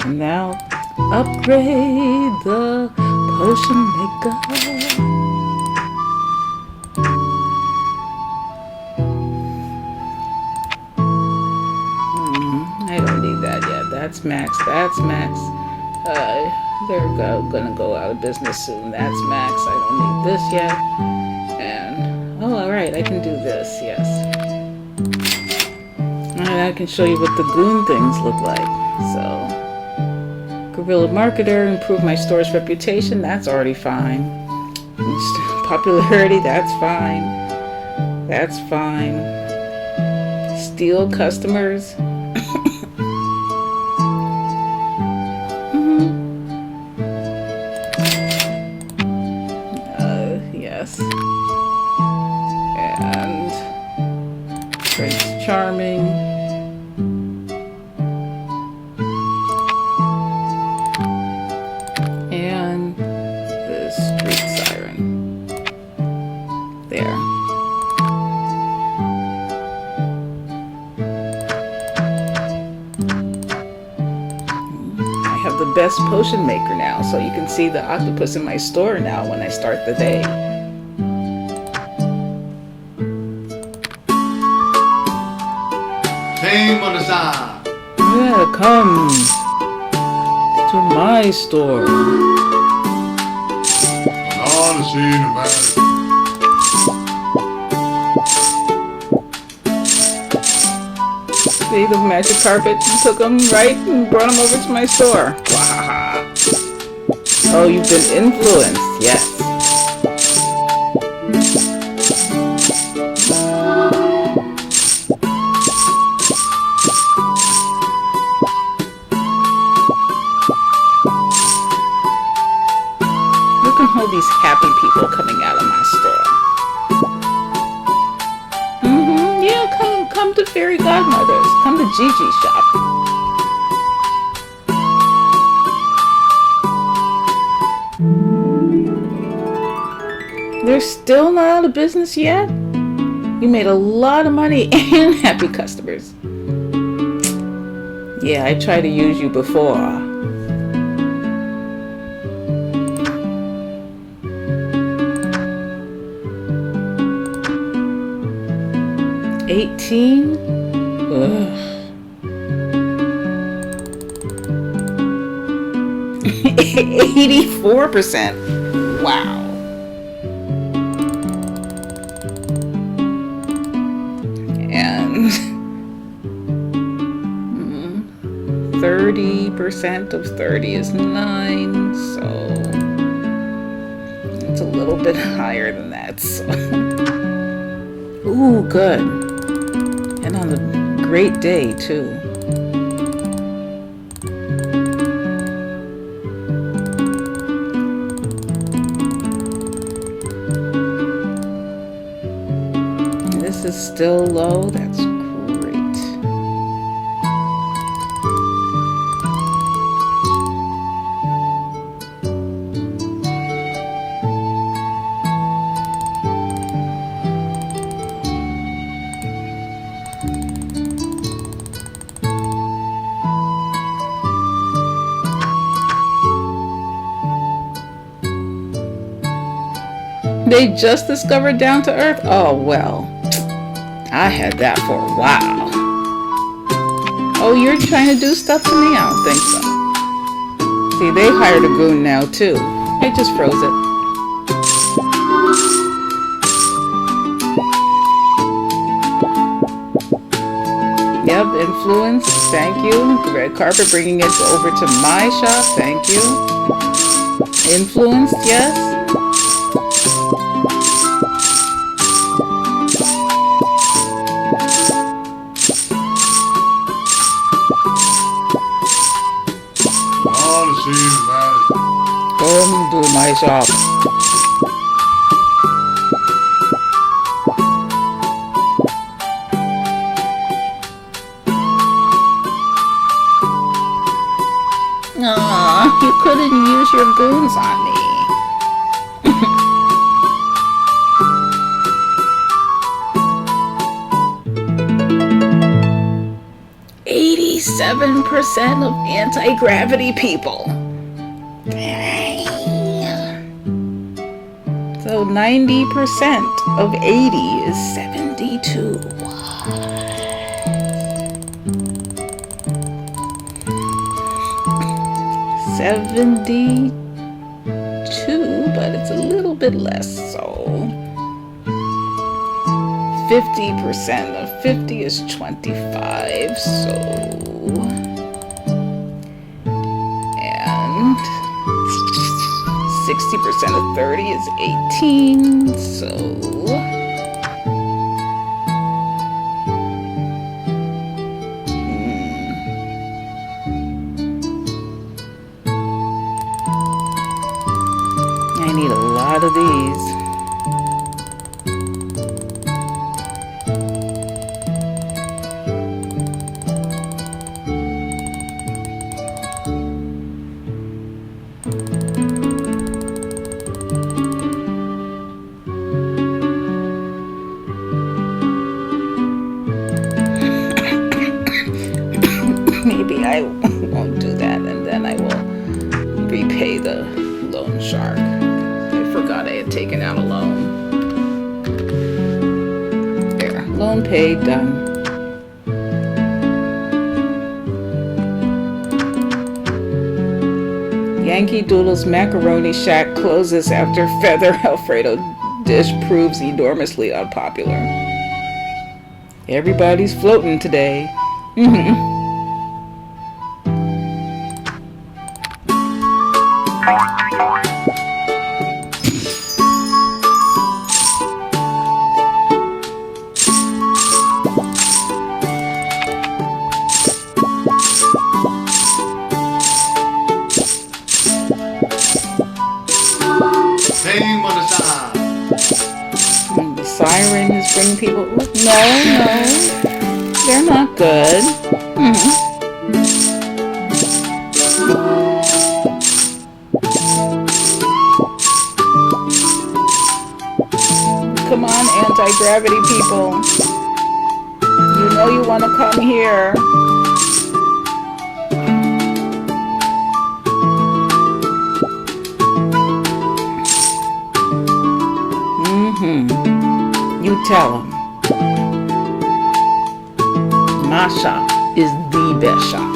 And now, upgrade the potion maker. I don't need that yet. That's max. That's max. They're gonna go out of business soon. That's max. I don't need this yet. And oh, all right, I can do this. Yes. And I can show you what the goon things look like. So, guerrilla marketer, improve my store's reputation. That's already fine. Popularity. That's fine. That's fine. Steal customers. Yes. And Prince Charming. And the Street Siren. There. The best potion maker now, so you can see the octopus in my store now when I start the day. Yeah, come to my store. See the magic carpet? Took them right and brought them over to my store. Wow. Oh, you've been influenced. Yes. Look at all these happy people coming out of my store. Yeah, come to Fairy Godmothers. Come to Gigi's shop. They're still not out of business yet? You made a lot of money and happy customers. Yeah, I tried to use you before. $18? Ugh. 84%. Wow. And 30% of 30 is 9, so it's a little bit higher than that. So. Ooh, good. And on a great day, too. And this is still low. That's great. They just discovered Down to Earth? Oh, well. I had that for a while. Oh, you're trying to do stuff to me? I don't think so. See, they hired a goon now, too. I just froze it. Yep, influence. Thank you. The red carpet, bringing it over to my shop. Thank you. Influenced, yes. do my shop. Aw, you couldn't use your goons on me. 87% of anti-gravity people. Dang. So 90% of 80 is 72. 72, but it's a little bit less, so 50% of 50 is 25, so, and 60% of 30 is 18, so I need a lot of these. Maybe I won't do that, and then I will repay the loan shark. I forgot I had taken out a loan. There, loan paid, done. Yankee Doodle's macaroni shack closes after feather Alfredo dish proves enormously unpopular. Everybody's floating today. The siren is bringing people. No, they're not good. Come on, anti-gravity people. You know you want to come here. You tell them. My shop is the best shop.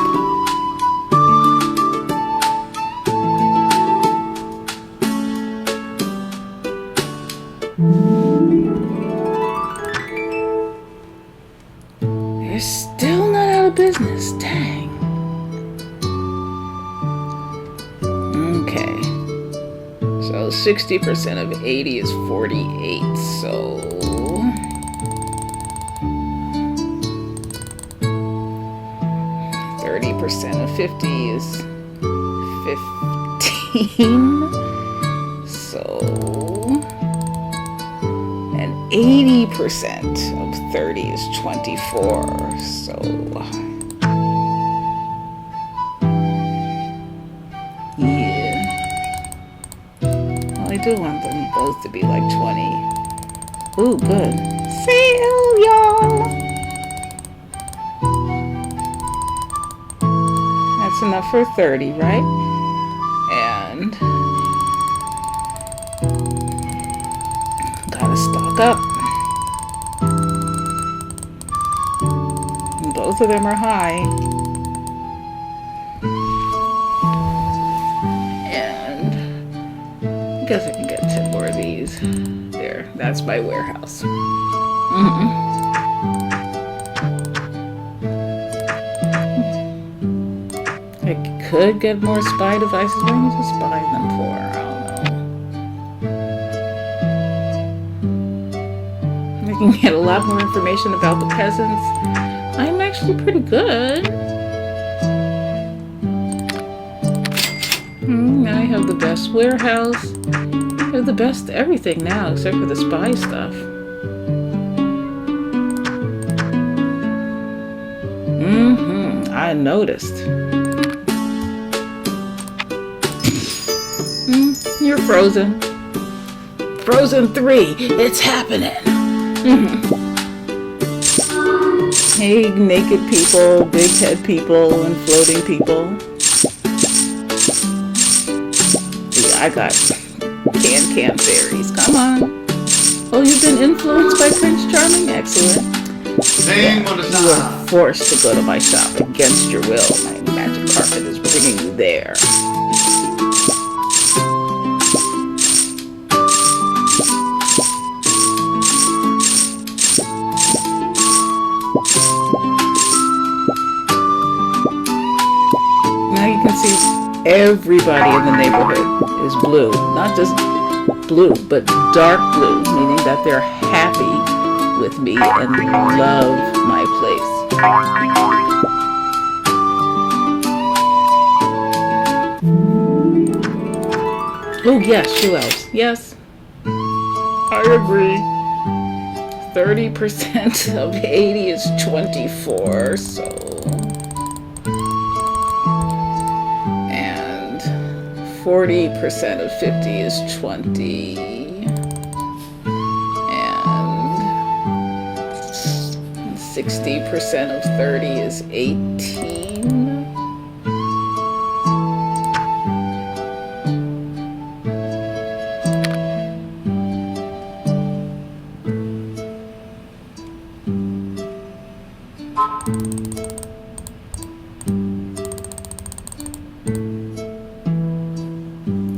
They're still not out of business. Dang. Okay. So 60% of 80 is 48. So 30% of 50 is 15. So, and 80% of 30 is 24. So, yeah. Well, I do want them both to be like 20. Ooh, good. Sale, y'all! That's enough for 30, right? And gotta stock up. And both of them are high. And I guess I can get 10 more of these. There, that's my warehouse. I could get more spy devices. What am I to spy them for? I don't know. I can get a lot more information about the peasants. I'm actually pretty good. I have have the best warehouse. They have the best everything now, except for the spy stuff. I noticed. You're frozen. Frozen 3, it's happening. Hey, naked people, big head people, and floating people. Yeah, I got can fairies. Come on. Oh, you've been influenced by Prince Charming? Excellent. Yeah, you were forced to go to my shop against your will. My magic carpet is bringing you there. Now you can see everybody in the neighborhood is blue. Not just blue, but dark blue, meaning that they're happy with me and love my place. Oh yes, shoe elves. Yes, I agree. 30% of 80 is 24, so... And 40% of 50 is 20. 60% of 30 is 18.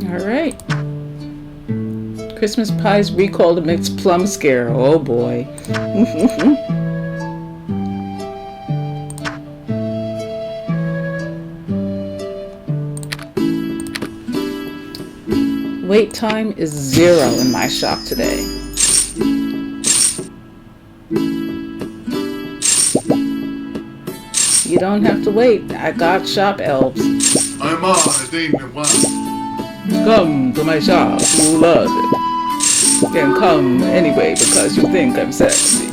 All right. Christmas pies recalled amidst plum scare. Oh boy. Wait time is 0 in my shop today. You don't have to wait. I got shop elves. I'm on a demon one. Come to my shop, you love it. You can come anyway because you think I'm sexy.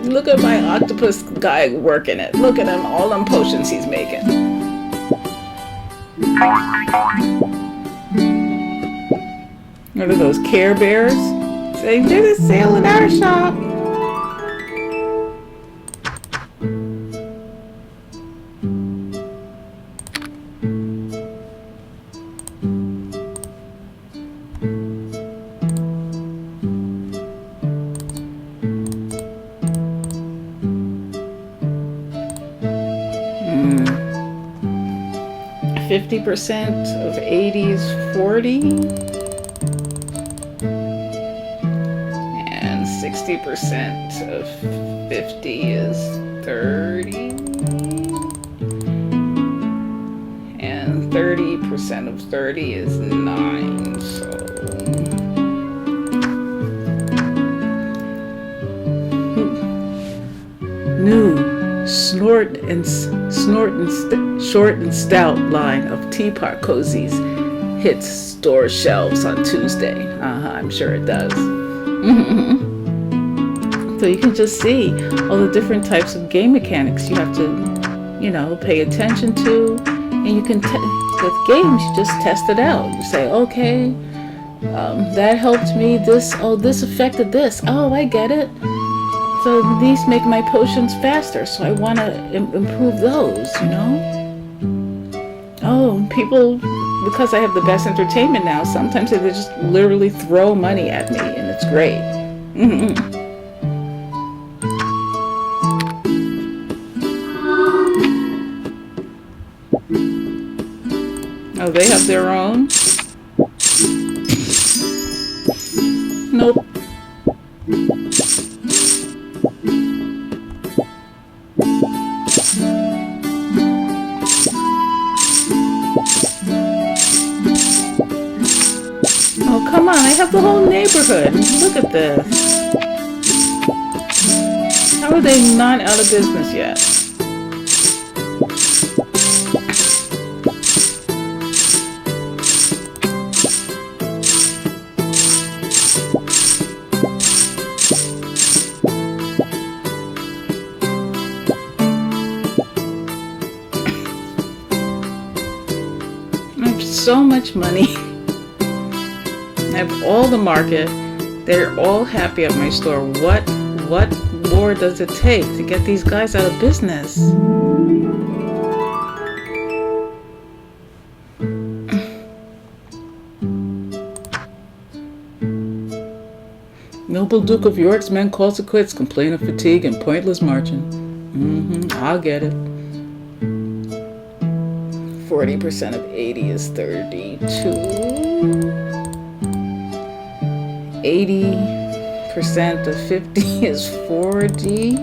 Look at my octopus guy working it. Look at him, all them potions he's making. What are those Care Bears? Saying there's a sale in our shop. Mm. 50% of 80 is 40. And 60% of 50 is 30. And 30% of 30 is 9. So new short and stout line of teapot cozies hits store shelves on Tuesday. I'm sure it does. So you can just see all the different types of game mechanics you have to, pay attention to, and you can with games you just test it out. You say, okay, that helped me. This affected this. Oh, I get it. So these make my potions faster, so I want to improve those, Oh, people, because I have the best entertainment now, sometimes they just literally throw money at me, and it's great. Oh, they have their own? Nope. have the whole neighborhood. Look at this. How are they not out of business yet? I have so much money. I have all the market. They're all happy at my store. What more does it take to get these guys out of business? Noble Duke of York's men calls it quits, complain of fatigue and pointless marching. I'll get it. 40% of 80 is 32. 80% of 50 is 40.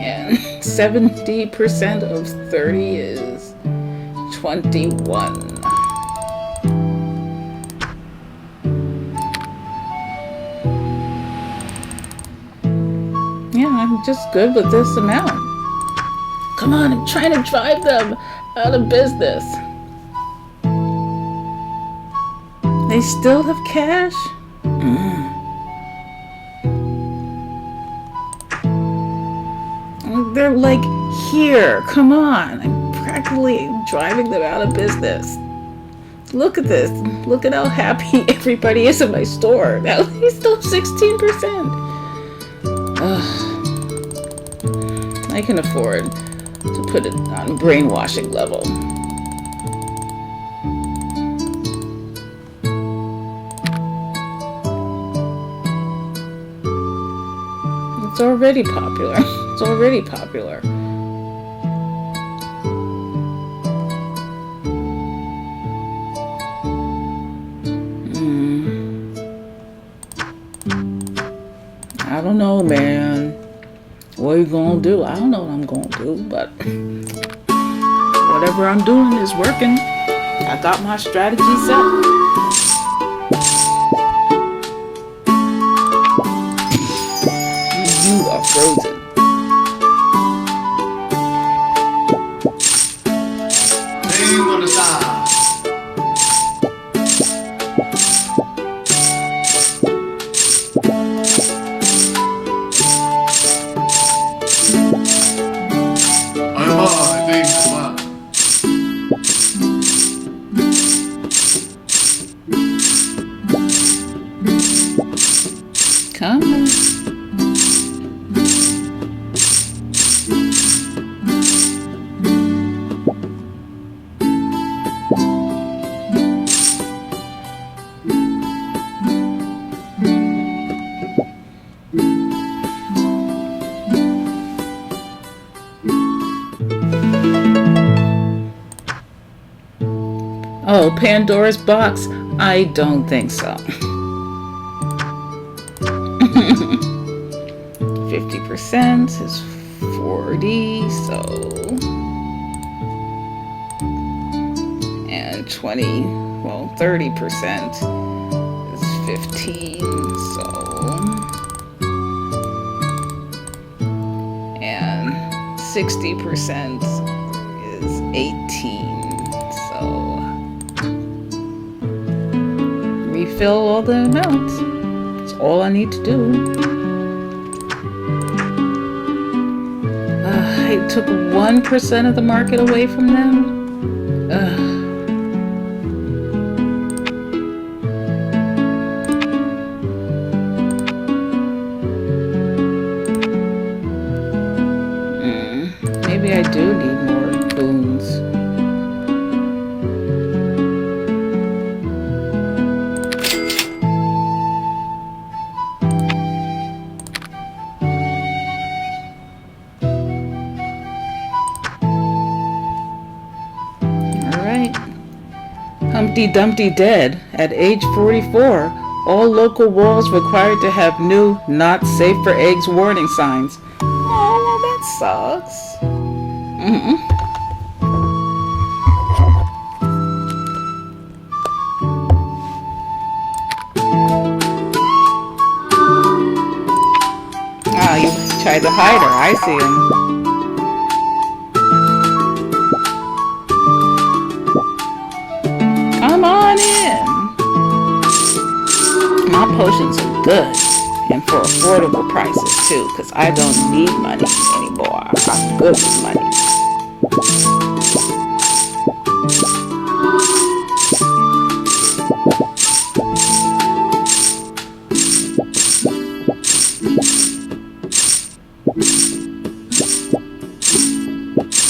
And 70% of 30 is 21. Yeah, I'm just good with this amount. Come on, I'm trying to drive them out of business. They still have cash? They're like here. Come on. I'm practically driving them out of business. Look at this. Look at how happy everybody is in my store. Now he's still 16%. I can afford to put it on brainwashing level. It's already popular. It's already popular. I don't know, man. What are you gonna do? I don't know what I'm gonna do, but whatever I'm doing is working. I got my strategy set. You are frozen. Name on the side. I'm on, I think one. Come on. Oh, Pandora's box? I don't think so. 50% is 40, so. And 30% is 15, so. And 60% is 18, so. Refill all the amounts. That's all I need to do. I took 1% of the market away from them. Maybe I do need more boons. Humpty Dumpty dead at age 44. All local walls required to have new "Not Safe for Eggs" warning signs. Oh, that sucks. tried to hide her. I see him. Come on in. My potions are good and for affordable prices too, because I don't need money anymore. I'm good with money.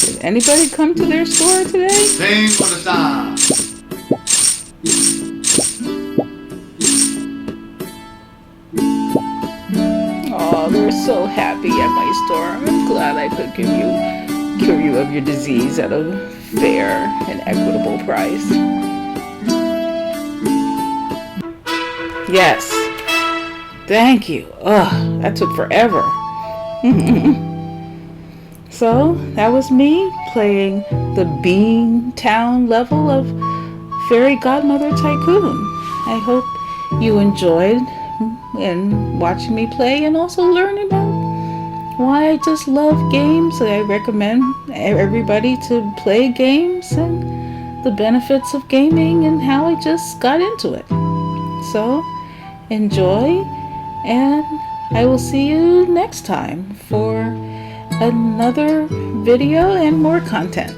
Did anybody come to their store today? Thing on the side. Oh, they're so happy at my store. I'm glad I could cure you of your disease at a fair and equitable price. Yes. Thank you. Ugh, that took forever. So, that was me playing the Bean Town level of Fairy Godmother Tycoon. I hope you enjoyed and watching me play and also learning about why I just love games. I recommend everybody to play games and the benefits of gaming and how I just got into it. So enjoy, and I will see you next time for another video and more content.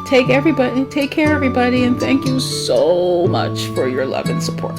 Take care everybody, and thank you so much for your love and support.